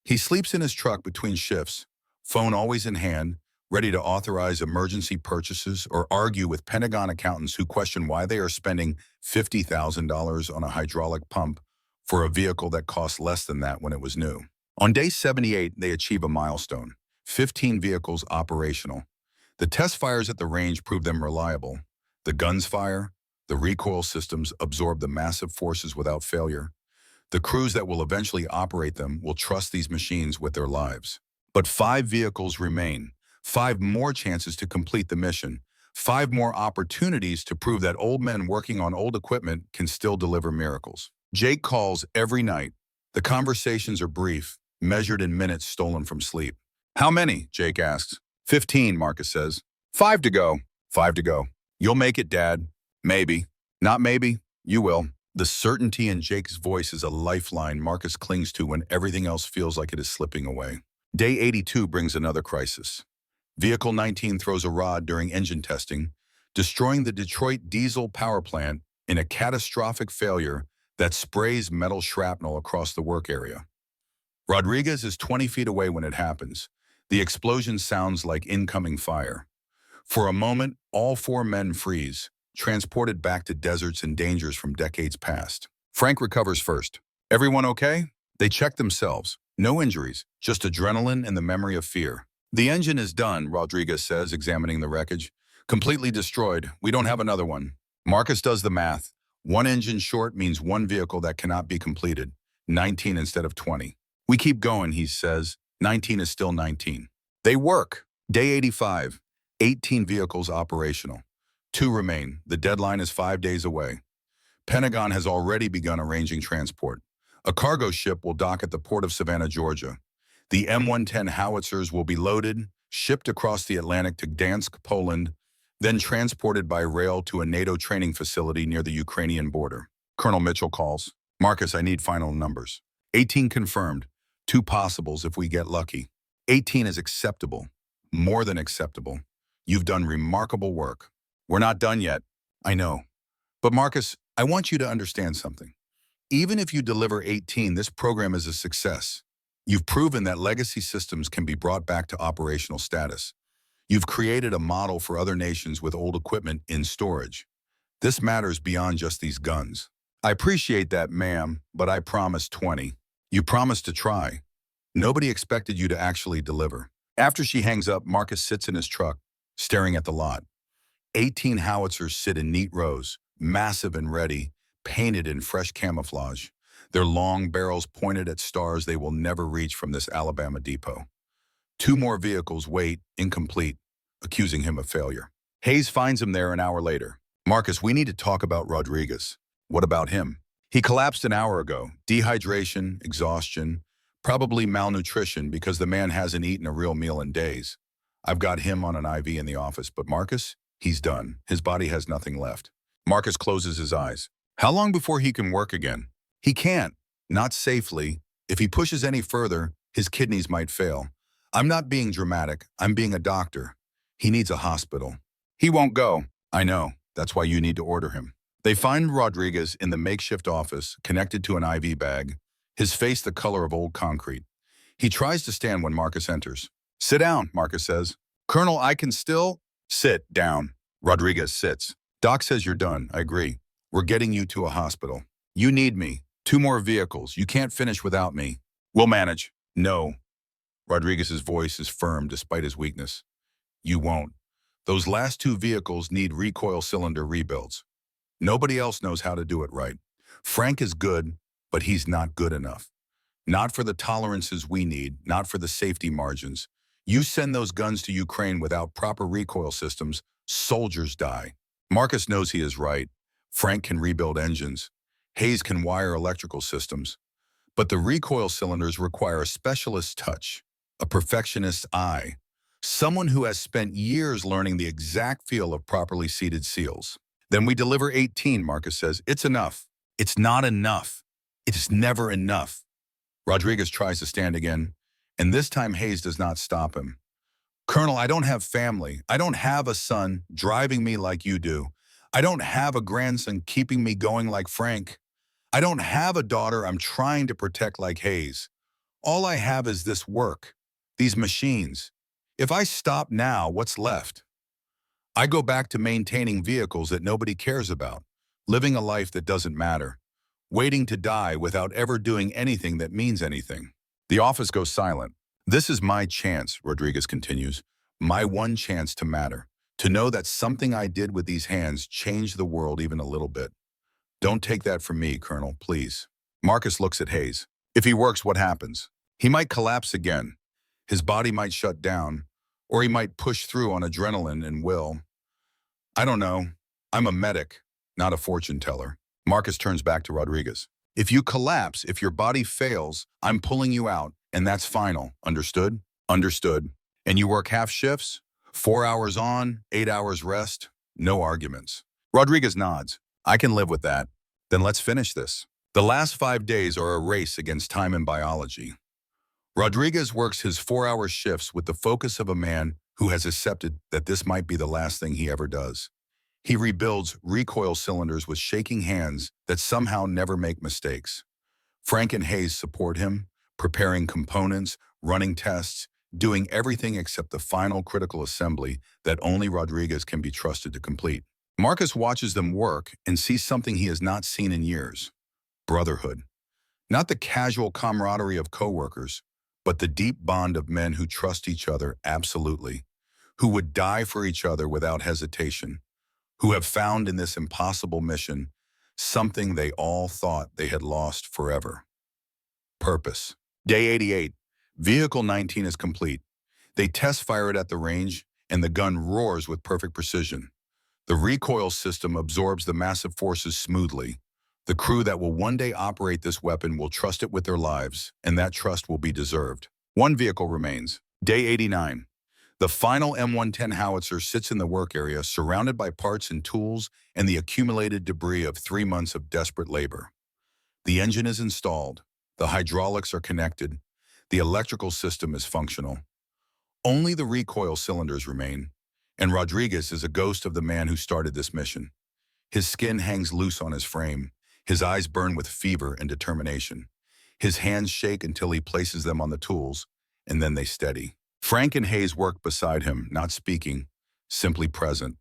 He sleeps in his truck between shifts, phone always in hand, ready to authorize emergency purchases or argue with Pentagon accountants who question why they are spending $50,000 on a hydraulic pump for a vehicle that cost less than that when it was new. On day 78, they achieve a milestone: 15 vehicles operational. The test fires at the range prove them reliable. The guns fire, the recoil systems absorb the massive forces without failure. The crews that will eventually operate them will trust these machines with their lives. But 5 vehicles remain, 5 more chances to complete the mission, 5 more opportunities to prove that old men working on old equipment can still deliver miracles. Jake calls every night. The conversations are brief, measured in minutes stolen from sleep. "How many?" Jake asks. 15, Marcus says. 5 to go. 5 to go. "You'll make it, Dad." "Maybe." "Not maybe. You will." The certainty in Jake's voice is a lifeline Marcus clings to when everything else feels like it is slipping away. Day 82 brings another crisis. Vehicle 19 throws a rod during engine testing, destroying the Detroit diesel power plant in a catastrophic failure that sprays metal shrapnel across the work area. Rodriguez is 20 feet away when it happens. The explosion sounds like incoming fire. For a moment, all 4 men freeze, transported back to deserts and dangers from decades past. Frank recovers first. "Everyone okay?" They check themselves. No injuries, just adrenaline and the memory of fear. "The engine is done," Rodriguez says, examining the wreckage. "Completely destroyed. We don't have another one." Marcus does the math. 1 engine short means 1 vehicle that cannot be completed. 19 instead of 20. "We keep going," he says. 19 is still 19. They work. Day 85. 18 vehicles operational. 2 remain. The deadline is 5 days away. Pentagon has already begun arranging transport. A cargo ship will dock at the port of Savannah, Georgia. The M110 howitzers will be loaded, shipped across the Atlantic to Gdansk, Poland, then transported by rail to a NATO training facility near the Ukrainian border. Colonel Mitchell calls. "Marcus, I need final numbers." 18 confirmed. 2 possibles if we get lucky. 18 is acceptable. More than acceptable. You've done remarkable work. We're not done yet. I know. But Marcus, I want you to understand something. Even if you deliver 18, this program is a success. You've proven that legacy systems can be brought back to operational status. You've created a model for other nations with old equipment in storage. This matters beyond just these guns. I appreciate that, ma'am, but I promised 20. You promised to try. Nobody expected you to actually deliver. After she hangs up, Marcus sits in his truck, staring at the lot. 18 howitzers sit in neat rows, massive and ready, painted in fresh camouflage, their long barrels pointed at stars they will never reach from this Alabama depot. 2 more vehicles wait, incomplete, accusing him of failure. Hayes finds him there an hour later. "Marcus, we need to talk about Rodriguez." "What about him?" "He collapsed an hour ago. Dehydration, exhaustion, probably malnutrition because the man hasn't eaten a real meal in days. I've got him on an IV in the office, but Marcus, he's done. His body has nothing left." Marcus closes his eyes. "How long before he can work again?" "He can't. Not safely. If he pushes any further, his kidneys might fail. I'm not being dramatic. I'm being a doctor. He needs a hospital." "He won't go." "I know. That's why you need to order him." They find Rodriguez in the makeshift office, connected to an IV bag, his face the color of old concrete. He tries to stand when Marcus enters. Sit down, Marcus says. Colonel, I can still... Sit down. Rodriguez sits. Doc says you're done. I agree. We're getting you to a hospital. You need me. 2 more vehicles. You can't finish without me. We'll manage. No. Rodriguez's voice is firm despite his weakness. You won't. Those last 2 vehicles need recoil cylinder rebuilds. Nobody else knows how to do it right. Frank is good, but he's not good enough. Not for the tolerances we need, not for the safety margins. You send those guns to Ukraine without proper recoil systems, soldiers die. Marcus knows he is right. Frank can rebuild engines. Hayes can wire electrical systems. But the recoil cylinders require a specialist touch, a perfectionist's eye, someone who has spent years learning the exact feel of properly seated seals. Then we deliver 18, Marcus says. It's enough. It's not enough. It is never enough. Rodriguez tries to stand again, and this time Hayes does not stop him. Colonel, I don't have family. I don't have a son driving me like you do. I don't have a grandson keeping me going like Frank. I don't have a daughter I'm trying to protect like Hayes. All I have is this work, these machines. If I stop now, what's left? I go back to maintaining vehicles that nobody cares about, living a life that doesn't matter, waiting to die without ever doing anything that means anything. The office goes silent. This is my chance, Rodriguez continues, my one chance to matter, to know that something I did with these hands changed the world even a little bit. Don't take that from me, Colonel, please. Marcus looks at Hayes. If he works, what happens? He might collapse again. His body might shut down, or he might push through on adrenaline and will. I don't know. I'm a medic, not a fortune teller. Marcus turns back to Rodriguez. If you collapse, if your body fails, I'm pulling you out, and that's final. Understood? Understood. And you work half shifts? 4 hours on, 8 hours rest? No arguments. Rodriguez nods. I can live with that. Then let's finish this. The last 5 days are a race against time and biology. Rodriguez works his 4-hour shifts with the focus of a man who has accepted that this might be the last thing he ever does. He rebuilds recoil cylinders with shaking hands that somehow never make mistakes. Frank and Hayes support him, preparing components, running tests, doing everything except the final critical assembly that only Rodriguez can be trusted to complete. Marcus watches them work and sees something he has not seen in years. Brotherhood. Not the casual camaraderie of coworkers, but the deep bond of men who trust each other absolutely, who would die for each other without hesitation, who have found in this impossible mission something they all thought they had lost forever. Purpose. Day 88. Vehicle 19 is complete. They test fire it at the range, and the gun roars with perfect precision. The recoil system absorbs the massive forces smoothly. The crew that will one day operate this weapon will trust it with their lives, and that trust will be deserved. 1 vehicle remains. Day 89. The final M110 howitzer sits in the work area, surrounded by parts and tools and the accumulated debris of 3 months of desperate labor. The engine is installed. The hydraulics are connected. The electrical system is functional. Only the recoil cylinders remain, and Rodriguez is a ghost of the man who started this mission. His skin hangs loose on his frame. His eyes burn with fever and determination. His hands shake until he places them on the tools, and then they steady. Frank and Hayes work beside him, not speaking, simply present.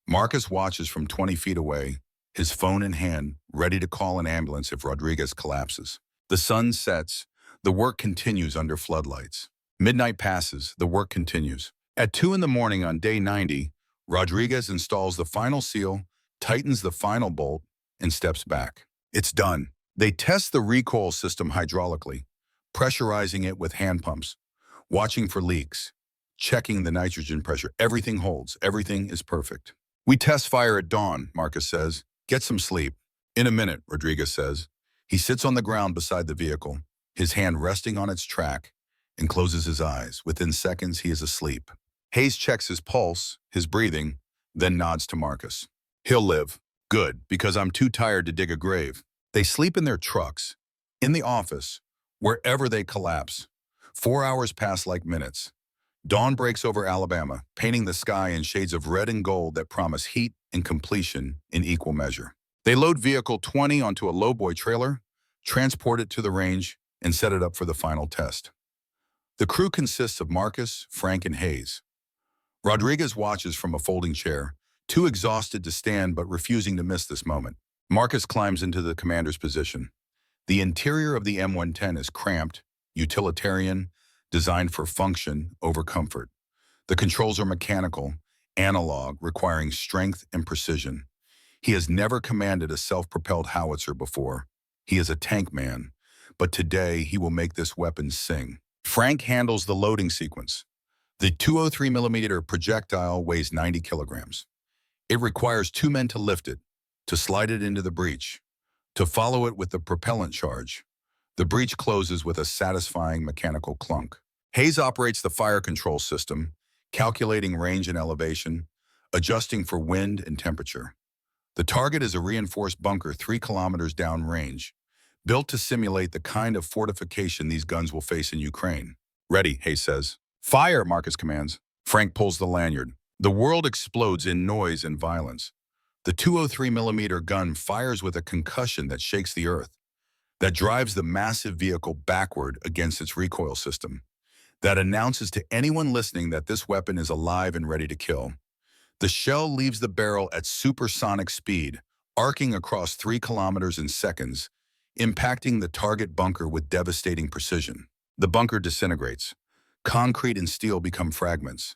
Marcus watches from 20 feet away, his phone in hand, ready to call an ambulance if Rodriguez collapses. The sun sets. The work continues under floodlights. Midnight passes. The work continues. At 2 in the morning on day 90, Rodriguez installs the final seal, tightens the final bolt, and steps back. It's done. They test the recoil system hydraulically, pressurizing it with hand pumps, watching for leaks, checking the nitrogen pressure. Everything holds. Everything is perfect. We test fire at dawn, Marcus says. Get some sleep. In a minute, Rodriguez says. He sits on the ground beside the vehicle, his hand resting on its track, and closes his eyes. Within seconds, he is asleep. Hayes checks his pulse, his breathing, then nods to Marcus. He'll live. Good, because I'm too tired to dig a grave. They sleep in their trucks, in the office, wherever they collapse. 4 hours pass like minutes. Dawn breaks over Alabama, painting the sky in shades of red and gold that promise heat and completion in equal measure. They load vehicle 20 onto a lowboy trailer, transport it to the range, and set it up for the final test. The crew consists of Marcus, Frank, and Hayes. Rodriguez watches from a folding chair, too exhausted to stand but refusing to miss this moment. Marcus climbs into the commander's position. The interior of the M110 is cramped, utilitarian, designed for function over comfort. The controls are mechanical, analog, requiring strength and precision. He has never commanded a self-propelled howitzer before. He is a tank man, but today he will make this weapon sing. Frank handles the loading sequence. The 203mm projectile weighs 90 kilograms. It requires 2 men to lift it, to slide it into the breech, to follow it with the propellant charge. The breech closes with a satisfying mechanical clunk. Hayes operates the fire control system, calculating range and elevation, adjusting for wind and temperature. The target is a reinforced bunker 3 kilometers downrange, built to simulate the kind of fortification these guns will face in Ukraine. Ready, Hayes says. Fire, Marcus commands. Frank pulls the lanyard. The world explodes in noise and violence. The 203mm gun fires with a concussion that shakes the earth, that drives the massive vehicle backward against its recoil system, that announces to anyone listening that this weapon is alive and ready to kill. The shell leaves the barrel at supersonic speed, arcing across 3 kilometers in seconds, impacting the target bunker with devastating precision. The bunker disintegrates. Concrete and steel become fragments.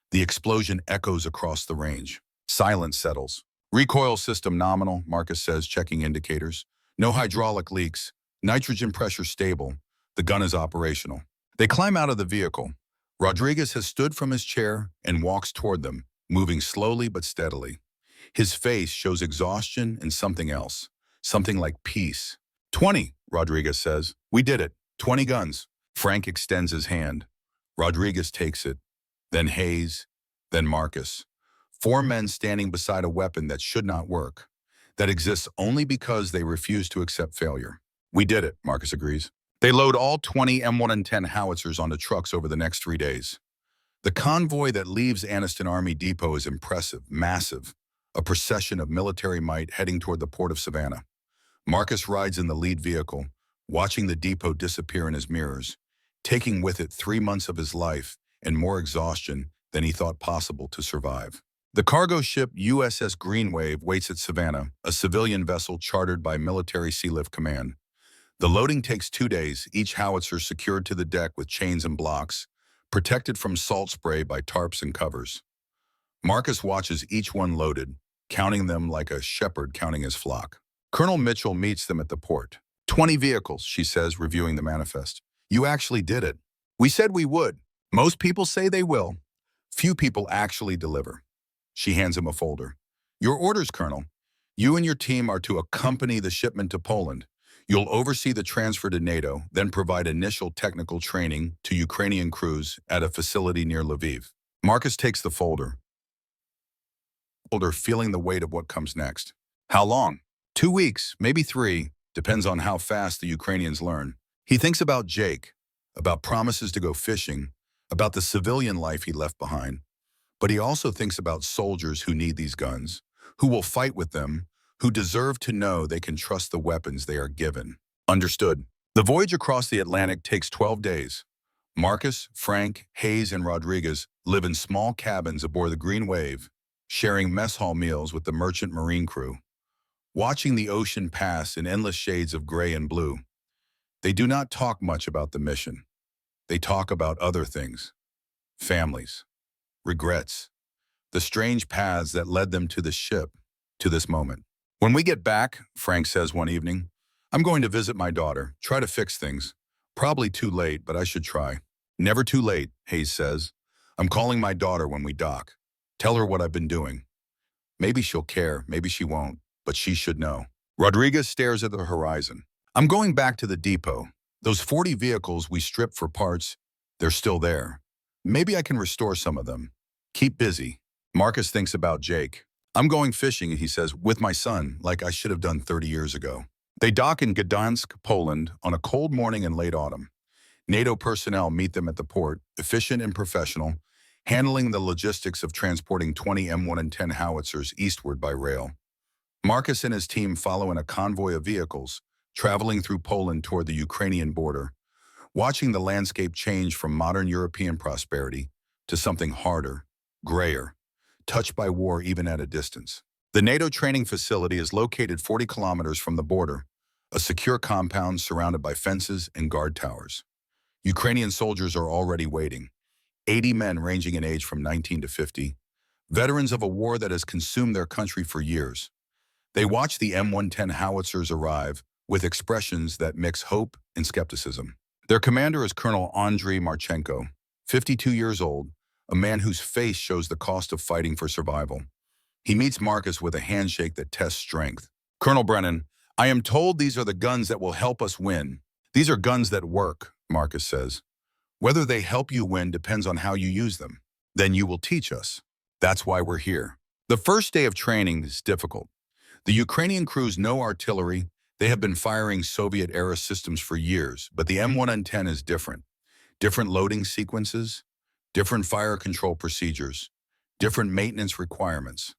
The explosion echoes across the range. Silence settles. Recoil system nominal, Marcus says, checking indicators. No hydraulic leaks. Nitrogen pressure stable. The gun is operational. They climb out of the vehicle. Rodriguez has stood from his chair and walks toward them, moving slowly but steadily. His face shows exhaustion and something else, something like peace. 20, Rodriguez says. We did it. 20 guns. Frank extends his hand. Rodriguez takes it. Then Hayes. Then Marcus. 4 men standing beside a weapon that should not work, that exists only because they refuse to accept failure. We did it, Marcus agrees. They load all 20 M110 howitzers onto trucks over the next 3 days. The convoy that leaves Anniston Army Depot is impressive, massive, a procession of military might heading toward the port of Savannah. Marcus rides in the lead vehicle, watching the depot disappear in his mirrors, taking with it 3 months of his life and more exhaustion than he thought possible to survive. The cargo ship USS Greenwave waits at Savannah, a civilian vessel chartered by Military Sealift Command. The loading takes 2 days, each howitzer secured to the deck with chains and blocks, protected from salt spray by tarps and covers. Marcus watches each one loaded, counting them like a shepherd counting his flock. Colonel Mitchell meets them at the port. 20 vehicles, she says, reviewing the manifest. You actually did it. We said we would. Most people say they will. Few people actually deliver. She hands him a folder. Your orders, Colonel. You and your team are to accompany the shipment to Poland. You'll oversee the transfer to NATO, then provide initial technical training to Ukrainian crews at a facility near Lviv. Marcus takes the folder, feeling the weight of what comes next. How long? 2 weeks, maybe 3, depends on how fast the Ukrainians learn. He thinks about Jake, about promises to go fishing, about the civilian life he left behind. But he also thinks about soldiers who need these guns, who will fight with them, who deserve to know they can trust the weapons they are given. Understood. The voyage across the Atlantic takes 12 days. Marcus, Frank, Hayes, and Rodriguez live in small cabins aboard the Green Wave, sharing mess hall meals with the merchant marine crew, watching the ocean pass in endless shades of gray and blue. They do not talk much about the mission. They talk about other things. Families. Regrets. The strange paths that led them to the ship, to this moment. When we get back, Frank says one evening, I'm going to visit my daughter, try to fix things. Probably too late, but I should try. Never too late, Hayes says. I'm calling my daughter when we dock. Tell her what I've been doing. Maybe she'll care, maybe she won't, but she should know. Rodriguez stares at the horizon. I'm going back to the depot. Those 40 vehicles we stripped for parts, they're still there. Maybe I can restore some of them. Keep busy. Marcus thinks about Jake. I'm going fishing, he says, with my son, like I should have done 30 years ago. They dock in Gdansk, Poland, on a cold morning in late autumn. NATO personnel meet them at the port, efficient and professional, handling the logistics of transporting 20 M110 howitzers eastward by rail. Marcus and his team follow in a convoy of vehicles, traveling through Poland toward the Ukrainian border, watching the landscape change from modern European prosperity to something harder, grayer, touched by war even at a distance. The NATO training facility is located 40 kilometers from the border, a secure compound surrounded by fences and guard towers. Ukrainian soldiers are already waiting, 80 men ranging in age from 19 to 50, veterans of a war that has consumed their country for years. They watch the M110 howitzers arrive with expressions that mix hope and skepticism. Their commander is Colonel Andriy Marchenko, 52 years old, a man whose face shows the cost of fighting for survival. He meets Marcus with a handshake that tests strength. "Colonel Brennan, I am told these are the guns that will help us win." "These are guns that work," Marcus says. "Whether they help you win depends on how you use them. Then you will teach us. That's why we're here." The first day of training is difficult. The Ukrainian crews know artillery. They have been firing Soviet-era systems for years, but the M110 is different. Different loading sequences, different fire control procedures, different maintenance requirements.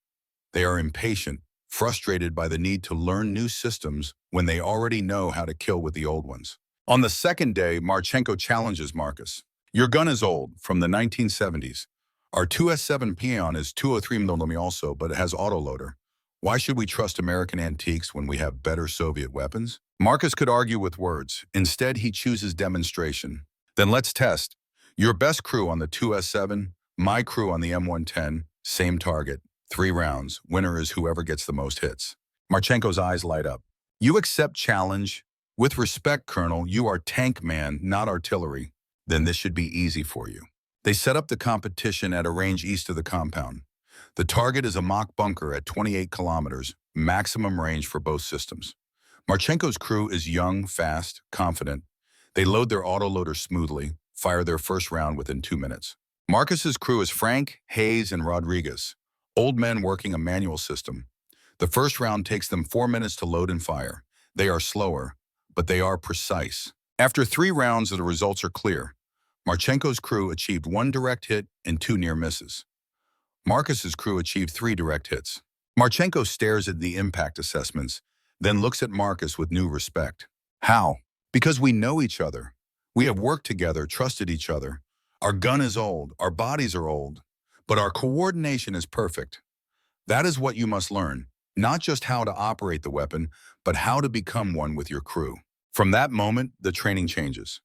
They are impatient, frustrated by the need to learn new systems when they already know how to kill with the old ones. On the second day, Marchenko challenges Marcus. "Your gun is old, from the 1970s. Our 2S7 Peon is 203mm also, but it has autoloader. Why should we trust American antiques when we have better Soviet weapons?" Marcus could argue with words. Instead, he chooses demonstration. "Then let's test. Your best crew on the 2S7, my crew on the M110, same target. 3 rounds. Winner is whoever gets the most hits." Marchenko's eyes light up. "You accept challenge? With respect, Colonel, you are tank man, not artillery. Then this should be easy for you." They set up the competition at a range east of the compound. The target is a mock bunker at 28 kilometers, maximum range for both systems. Marchenko's crew is young, fast, confident. They load their autoloader smoothly, fire their first round within 2 minutes. Marcus's crew is Frank, Hayes, and Rodriguez, old men working a manual system. The first round takes them 4 minutes to load and fire. They are slower, but they are precise. After 3 rounds, the results are clear. Marchenko's crew achieved 1 direct hit and 2 near misses. Marcus's crew achieved 3 direct hits. Marchenko stares at the impact assessments, then looks at Marcus with new respect. "How?" "Because we know each other. We have worked together, trusted each other. Our gun is old, our bodies are old, but our coordination is perfect. That is what you must learn, not just how to operate the weapon, but how to become one with your crew." From that moment, the training changes.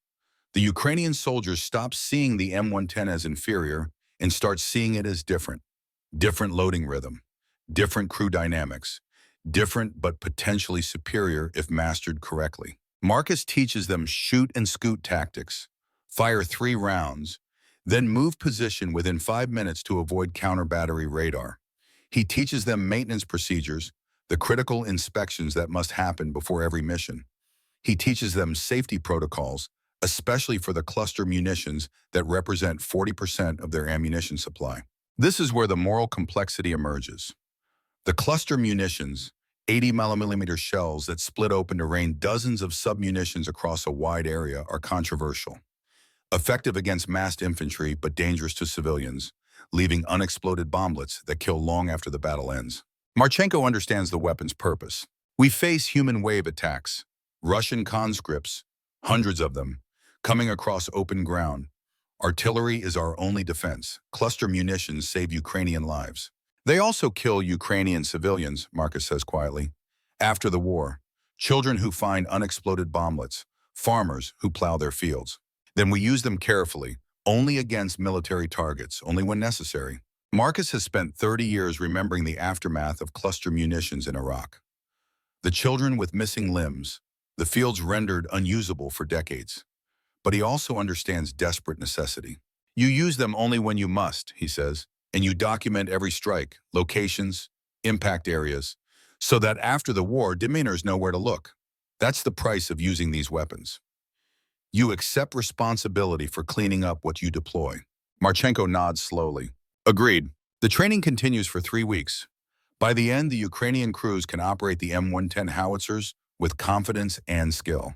The Ukrainian soldiers stop seeing the M110 as inferior and start seeing it as different. Different loading rhythm, different crew dynamics, different but potentially superior if mastered correctly. Marcus teaches them shoot and scoot tactics, fire 3 rounds, then move position within 5 minutes to avoid counter-battery radar. He teaches them maintenance procedures, the critical inspections that must happen before every mission. He teaches them safety protocols, especially for the cluster munitions that represent 40% of their ammunition supply. This is where the moral complexity emerges. The cluster munitions, 80mm shells that split open to rain dozens of submunitions across a wide area, are controversial. Effective against massed infantry, but dangerous to civilians, leaving unexploded bomblets that kill long after the battle ends. Marchenko understands the weapon's purpose. We face human wave attacks, Russian conscripts, hundreds of them, coming across open ground. Artillery is our only defense. Cluster munitions save Ukrainian lives. They also kill Ukrainian civilians, Marcus says quietly. After the war, children who find unexploded bomblets, farmers who plow their fields. Then we use them carefully, only against military targets, only when necessary. Marcus has spent 30 years remembering the aftermath of cluster munitions in Iraq. The children with missing limbs, the fields rendered unusable for decades. But he also understands desperate necessity. You use them only when you must, he says, and you document every strike, locations, impact areas, so that after the war, demeanors know where to look. That's the price of using these weapons. You accept responsibility for cleaning up what you deploy. Marchenko nods slowly. Agreed. The training continues for 3 weeks. By the end, the Ukrainian crews can operate the M110 howitzers with confidence and skill.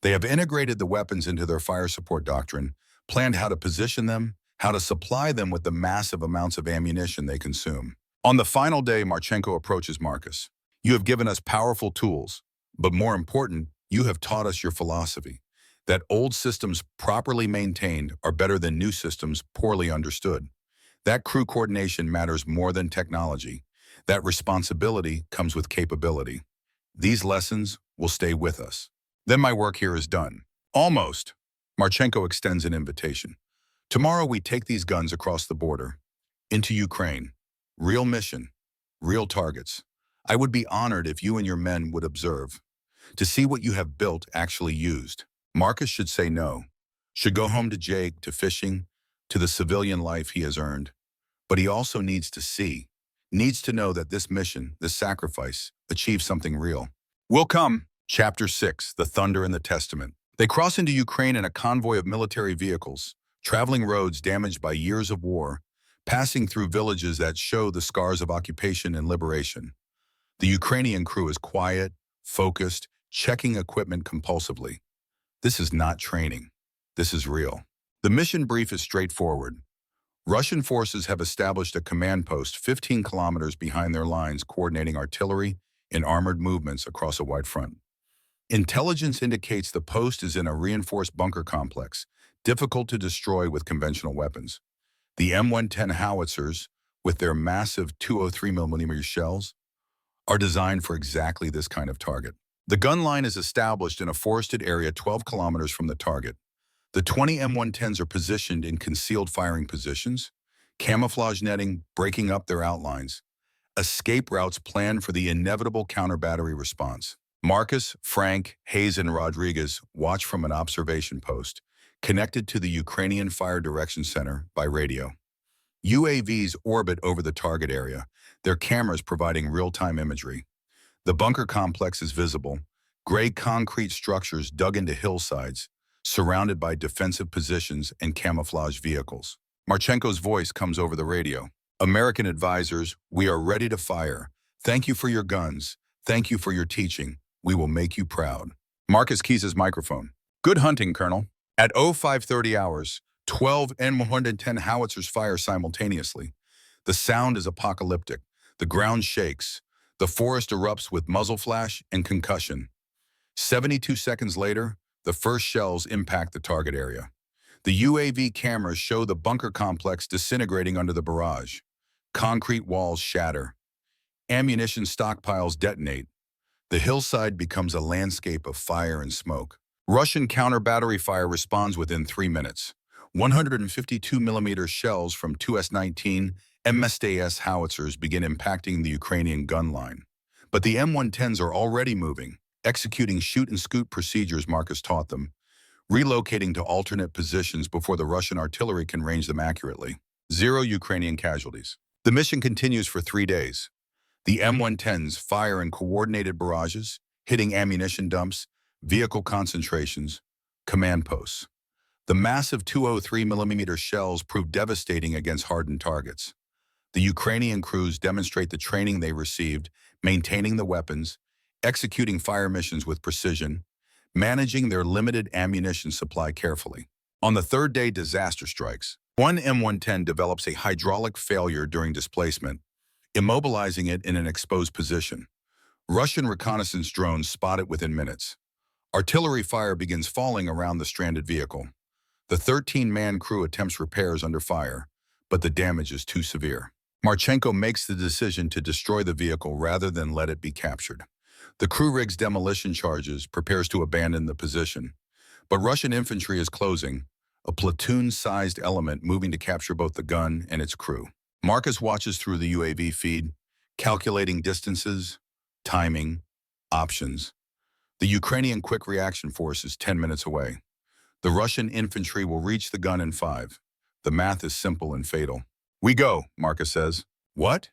They have integrated the weapons into their fire support doctrine, planned how to position them, how to supply them with the massive amounts of ammunition they consume. On the final day, Marchenko approaches Marcus. "You have given us powerful tools, but more important, you have taught us your philosophy. that old systems properly maintained are better than new systems poorly understood. That crew coordination matters more than technology. That responsibility comes with capability. These lessons will stay with us. Then my work here is done. Almost. Marchenko extends an invitation. Tomorrow we take these guns across the border, into Ukraine. Real mission, real targets. I would be honored if you and your men would observe, to see what you have built actually used. Marcus should say no, should go home to Jake, to fishing, to the civilian life he has earned. But he also needs to see, needs to know that this mission, this sacrifice, achieves something real. Will come. Chapter 6, The Thunder and the Testament. They cross into Ukraine in a convoy of military vehicles, traveling roads damaged by years of war, passing through villages that show the scars of occupation and liberation. The Ukrainian crew is quiet, focused, checking equipment compulsively. This is not training. This is real. The mission brief is straightforward. Russian forces have established a command post 15 kilometers behind their lines, coordinating artillery and armored movements across a wide front. Intelligence indicates the post is in a reinforced bunker complex, difficult to destroy with conventional weapons. The M110 howitzers, with their massive 203mm shells, are designed for exactly this kind of target. The gun line is established in a forested area 12 kilometers from the target. The 20 M110s are positioned in concealed firing positions, camouflage netting breaking up their outlines, escape routes planned for the inevitable counter-battery response. Marcus, Frank, Hayes, and Rodriguez watch from an observation post, connected to the Ukrainian Fire Direction Center by radio. UAVs orbit over the target area, their cameras providing real-time imagery. The bunker complex is visible, gray concrete structures dug into hillsides, surrounded by defensive positions and camouflage vehicles. Marchenko's voice comes over the radio. American advisors, we are ready to fire. Thank you for your guns. Thank you for your teaching. We will make you proud. Marcus keys his microphone. Good hunting, Colonel. At 0530 hours, 12 M110 howitzers fire simultaneously. The sound is apocalyptic. The ground shakes. The forest erupts with muzzle flash and concussion. 72 seconds later, the first shells impact the target area. The UAV cameras show the bunker complex disintegrating under the barrage. Concrete walls shatter. Ammunition stockpiles detonate. The hillside becomes a landscape of fire and smoke. Russian counter-battery fire responds within 3 minutes. 152mm shells from 2S-19 MSTS howitzers begin impacting the Ukrainian gun line. But the M110s are already moving, executing shoot-and-scoot procedures Marcus taught them, relocating to alternate positions before the Russian artillery can range them accurately. 0 Ukrainian casualties. The mission continues for 3 days. The M110s fire in coordinated barrages, hitting ammunition dumps, vehicle concentrations, command posts. The massive 203mm shells prove devastating against hardened targets. The Ukrainian crews demonstrate the training they received, maintaining the weapons, executing fire missions with precision, managing their limited ammunition supply carefully. On the 3rd day, disaster strikes. One M110 develops a hydraulic failure during displacement, immobilizing it in an exposed position. Russian reconnaissance drones spot it within minutes. Artillery fire begins falling around the stranded vehicle. The 13-man crew attempts repairs under fire, but the damage is too severe. Marchenko makes the decision to destroy the vehicle rather than let it be captured. The crew rigs demolition charges, prepares to abandon the position. But Russian infantry is closing, a platoon-sized element moving to capture both the gun and its crew. Marcus watches through the UAV feed, calculating distances, timing, options. The Ukrainian quick reaction force is 10 minutes away. The Russian infantry will reach the gun in 5. The math is simple and fatal. We go, Marcus says. What?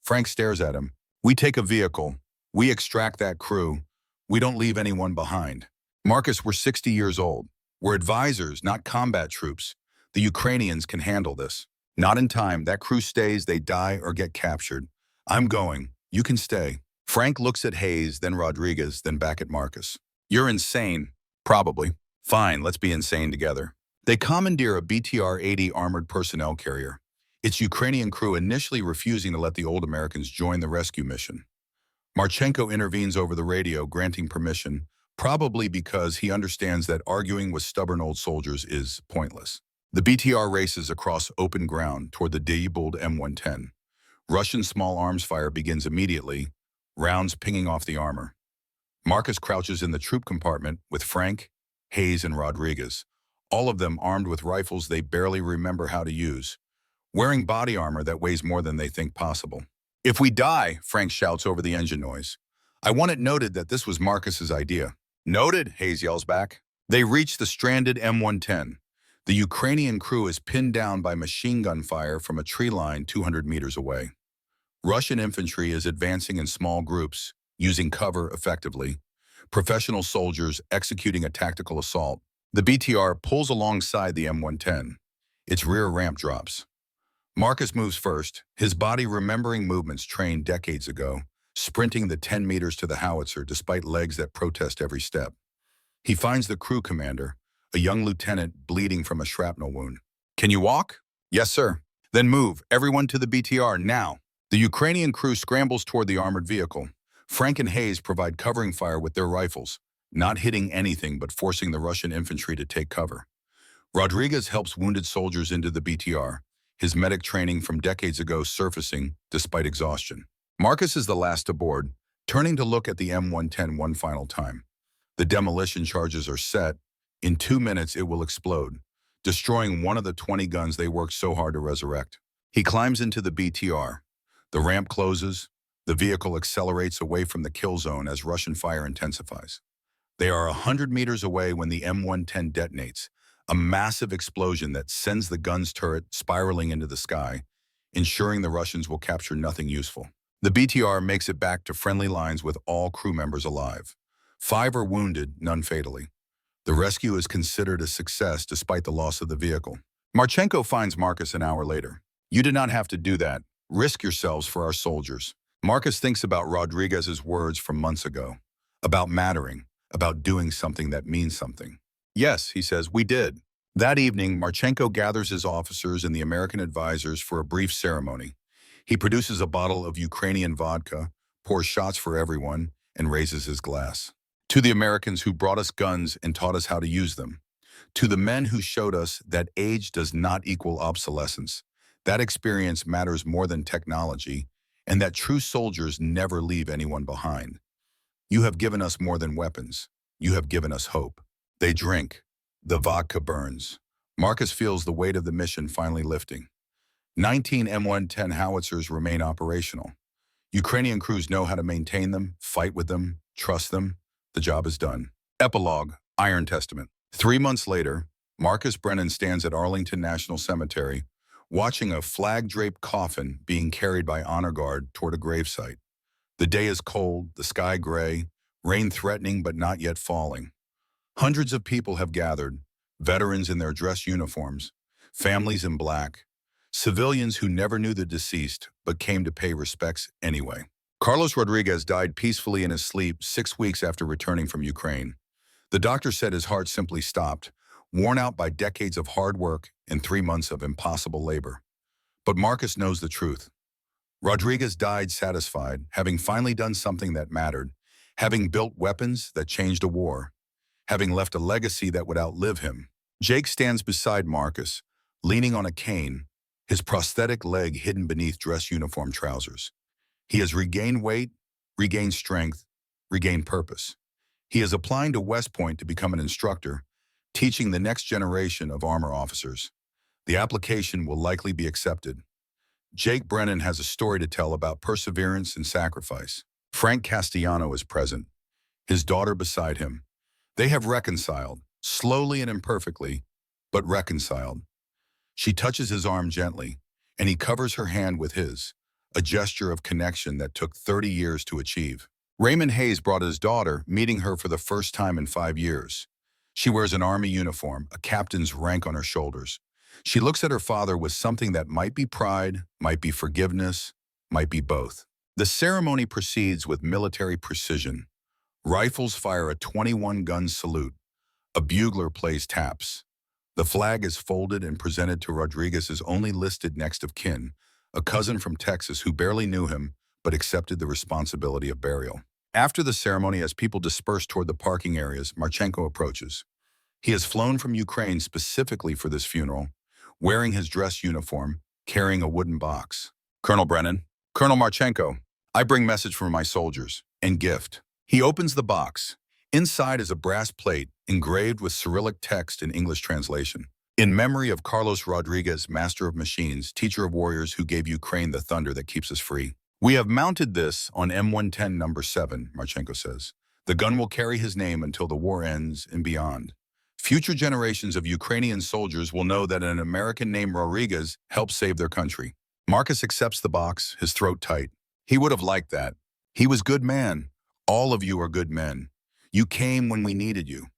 Frank stares at him. We take a vehicle. We extract that crew. We don't leave anyone behind. Marcus, we're 60 years old. We're advisors, not combat troops. The Ukrainians can handle this. Not in time. That crew stays, they die or get captured. I'm going. You can stay. Frank looks at Hayes, then Rodriguez, then back at Marcus. You're insane. Probably. Fine, let's be insane together. They commandeer a BTR-80 armored personnel carrier, its Ukrainian crew initially refusing to let the old Americans join the rescue mission. Marchenko intervenes over the radio, granting permission, probably because he understands that arguing with stubborn old soldiers is pointless. The BTR races across open ground toward the Diebold M110. Russian small arms fire begins immediately, rounds pinging off the armor. Marcus crouches in the troop compartment with Frank, Hayes, and Rodriguez, all of them armed with rifles they barely remember how to use, wearing body armor that weighs more than they think possible. "If we die," Frank shouts over the engine noise. "I want it noted that this was Marcus's idea." "Noted," Hayes yells back. They reach the stranded M110. The Ukrainian crew is pinned down by machine gun fire from a tree line 200 meters away. Russian infantry is advancing in small groups, using cover effectively. Professional soldiers executing a tactical assault. The BTR pulls alongside the M110. Its rear ramp drops. Marcus moves first, his body remembering movements trained decades ago, sprinting the 10 meters to the howitzer despite legs that protest every step. He finds the crew commander, a young lieutenant bleeding from a shrapnel wound. "Can you walk?" "Yes, sir." "Then move, everyone to the BTR, now." The Ukrainian crew scrambles toward the armored vehicle. Frank and Hayes provide covering fire with their rifles, not hitting anything but forcing the Russian infantry to take cover. Rodriguez helps wounded soldiers into the BTR, his medic training from decades ago surfacing despite exhaustion. Marcus is the last aboard, turning to look at the M110 one final time. The demolition charges are set. In 2 minutes, it will explode, destroying one of the 20 guns they worked so hard to resurrect. He climbs into the BTR. The ramp closes. The vehicle accelerates away from the kill zone as Russian fire intensifies. They are 100 meters away when the M110 detonates, a massive explosion that sends the gun's turret spiraling into the sky, ensuring the Russians will capture nothing useful. The BTR makes it back to friendly lines with all crew members alive. 5 are wounded, none fatally. The rescue is considered a success despite the loss of the vehicle. Marchenko finds Marcus an hour later. "You did not have to do that. Risk yourselves for our soldiers." Marcus thinks about Rodriguez's words from months ago, about mattering, about doing something that means something. "Yes," he says, "we did." That evening, Marchenko gathers his officers and the American advisors for a brief ceremony. He produces a bottle of Ukrainian vodka, pours shots for everyone, and raises his glass. "To the Americans who brought us guns and taught us how to use them. To the men who showed us that age does not equal obsolescence, that experience matters more than technology, and that true soldiers never leave anyone behind. You have given us more than weapons. You have given us hope." They drink. The vodka burns. Marcus feels the weight of the mission finally lifting. 19 M110 howitzers remain operational. Ukrainian crews know how to maintain them, fight with them, trust them. The job is done. Epilogue, Iron Testament. 3 months later, Marcus Brennan stands at Arlington National Cemetery, watching a flag-draped coffin being carried by honor guard toward a gravesite. The day is cold, the sky gray, rain threatening but not yet falling. Hundreds of people have gathered, veterans in their dress uniforms, families in black, civilians who never knew the deceased but came to pay respects anyway. Carlos Rodriguez died peacefully in his sleep 6 weeks after returning from Ukraine. The doctor said his heart simply stopped, worn out by decades of hard work and 3 months of impossible labor. But Marcus knows the truth. Rodriguez died satisfied, having finally done something that mattered, having built weapons that changed a war, having left a legacy that would outlive him. Jake stands beside Marcus, leaning on a cane, his prosthetic leg hidden beneath dress uniform trousers. He has regained weight, regained strength, regained purpose. He is applying to West Point to become an instructor, teaching the next generation of armor officers. The application will likely be accepted. Jake Brennan has a story to tell about perseverance and sacrifice. Frank Castellano is present, his daughter beside him. They have reconciled, slowly and imperfectly, but reconciled. She touches his arm gently, and he covers her hand with his, a gesture of connection that took 30 years to achieve. Raymond Hayes brought his daughter, meeting her for the first time in 5 years. She wears an Army uniform, a captain's rank on her shoulders. She looks at her father with something that might be pride, might be forgiveness, might be both. The ceremony proceeds with military precision. Rifles fire a 21-gun salute. A bugler plays taps. The flag is folded and presented to Rodriguez's only listed next of kin, a cousin from Texas who barely knew him but accepted the responsibility of burial. After the ceremony, as people disperse toward the parking areas, Marchenko approaches. He has flown from Ukraine specifically for this funeral, wearing his dress uniform, carrying a wooden box. Colonel Brennan, Colonel Marchenko, I bring message from my soldiers, and gift. He opens the box. Inside is a brass plate engraved with Cyrillic text and English translation. In memory of Carlos Rodriguez, master of machines, teacher of warriors who gave Ukraine the thunder that keeps us free. We have mounted this on M110 number 7, Marchenko says. The gun will carry his name until the war ends and beyond. Future generations of Ukrainian soldiers will know that an American named Rodriguez helped save their country. Marcus accepts the box, his throat tight. He would have liked that. He was good man. All of you are good men. You came when we needed you.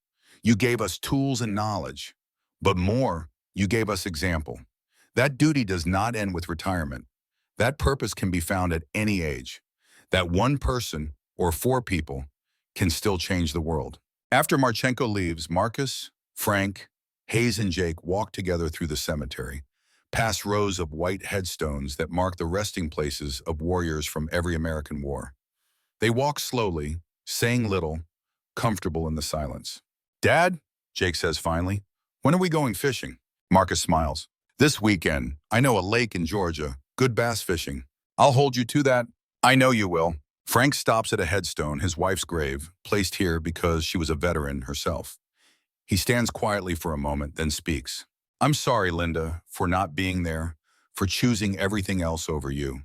You gave us tools and knowledge. But more, you gave us example. That duty does not end with retirement. That purpose can be found at any age. That one person, or 4 people, can still change the world. After Marchenko leaves, Marcus, Frank, Hayes, and Jake walk together through the cemetery, past rows of white headstones that mark the resting places of warriors from every American war. They walk slowly, saying little, comfortable in the silence. Dad, Jake says finally, when are we going fishing? Marcus smiles. This weekend. I know a lake in Georgia, good bass fishing. I'll hold you to that. I know you will. Frank stops at a headstone, his wife's grave, placed here because she was a veteran herself. He stands quietly for a moment, then speaks. I'm sorry, Linda, for not being there, for choosing everything else over you.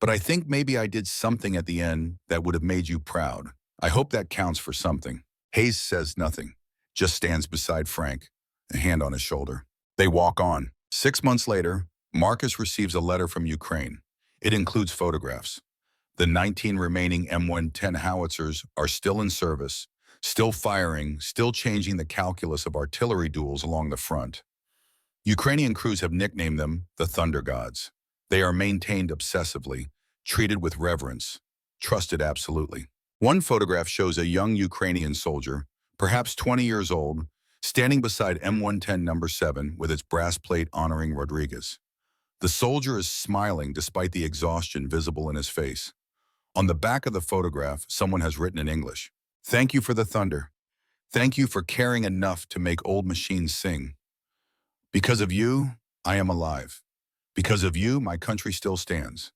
But I think maybe I did something at the end that would have made you proud. I hope that counts for something. Hayes says nothing, just stands beside Frank, a hand on his shoulder. They walk on. 6 months later, Marcus receives a letter from Ukraine. It includes photographs. The 19 remaining M110 howitzers are still in service, still firing, still changing the calculus of artillery duels along the front. Ukrainian crews have nicknamed them the Thunder Gods. They are maintained obsessively, treated with reverence, trusted absolutely. One photograph shows a young Ukrainian soldier, perhaps 20 years old, standing beside M110 number 7 with its brass plate honoring Rodriguez. The soldier is smiling despite the exhaustion visible in his face. On the back of the photograph, someone has written in English, "Thank you for the thunder. Thank you for caring enough to make old machines sing. Because of you, I am alive. Because of you, my country still stands.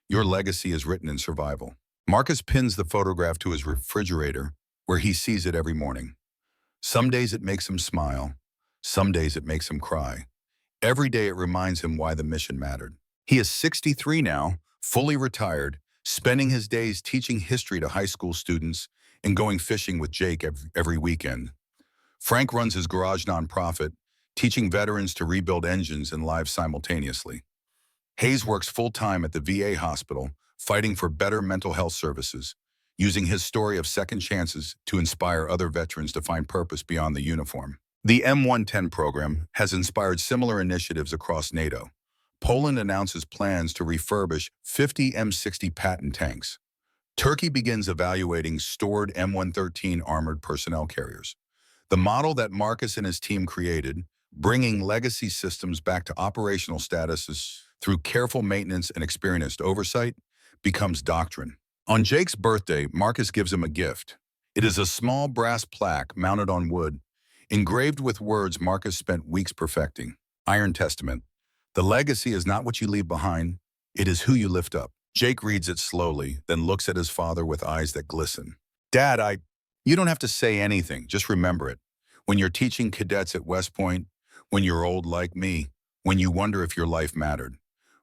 Your legacy is written in survival." Marcus pins the photograph to his refrigerator, where he sees it every morning. Some days it makes him smile. Some days it makes him cry. Every day it reminds him why the mission mattered. He is 63 now, fully retired, spending his days teaching history to high school students and going fishing with Jake every weekend. Frank runs his garage nonprofit, teaching veterans to rebuild engines and lives simultaneously. Hayes works full-time at the VA hospital, fighting for better mental health services, using his story of second chances to inspire other veterans to find purpose beyond the uniform. The M110 program has inspired similar initiatives across NATO. Poland announces plans to refurbish 50 M60 Patton tanks. Turkey begins evaluating stored M113 armored personnel carriers. The model that Marcus and his team created, bringing legacy systems back to operational statuses through careful maintenance and experienced oversight, becomes doctrine. On Jake's birthday, Marcus gives him a gift. It is a small brass plaque mounted on wood, engraved with words Marcus spent weeks perfecting. Iron Testament. The legacy is not what you leave behind, it is who you lift up. Jake reads it slowly, then looks at his father with eyes that glisten. Dad, you don't have to say anything, just remember it. When you're teaching cadets at West Point, when you're old like me, when you wonder if your life mattered.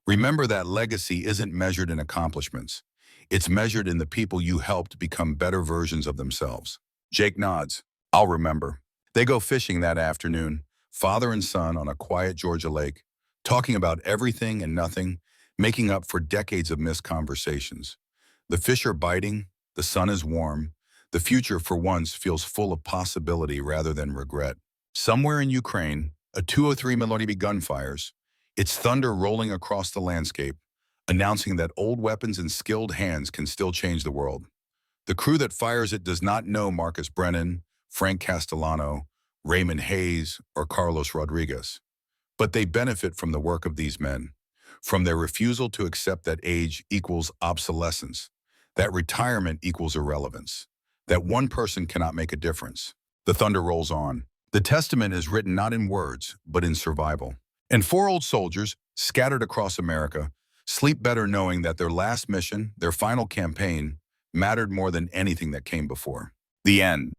Remember that legacy isn't measured in accomplishments. It's measured in the people you helped become better versions of themselves. Jake nods. I'll remember. They go fishing that afternoon, father and son on a quiet Georgia lake, talking about everything and nothing, making up for decades of missed conversations. The fish are biting, the sun is warm, the future for once feels full of possibility rather than regret. Somewhere in Ukraine, a 203mm gun fires, its thunder rolling across the landscape, announcing that old weapons and skilled hands can still change the world. The crew that fires it does not know Marcus Brennan, Frank Castellano, Raymond Hayes, or Carlos Rodriguez. But they benefit from the work of these men, from their refusal to accept that age equals obsolescence, that retirement equals irrelevance, that one person cannot make a difference. The thunder rolls on. The testament is written not in words, but in survival. And four old soldiers, scattered across America, sleep better knowing that their last mission, their final campaign, mattered more than anything that came before. The end.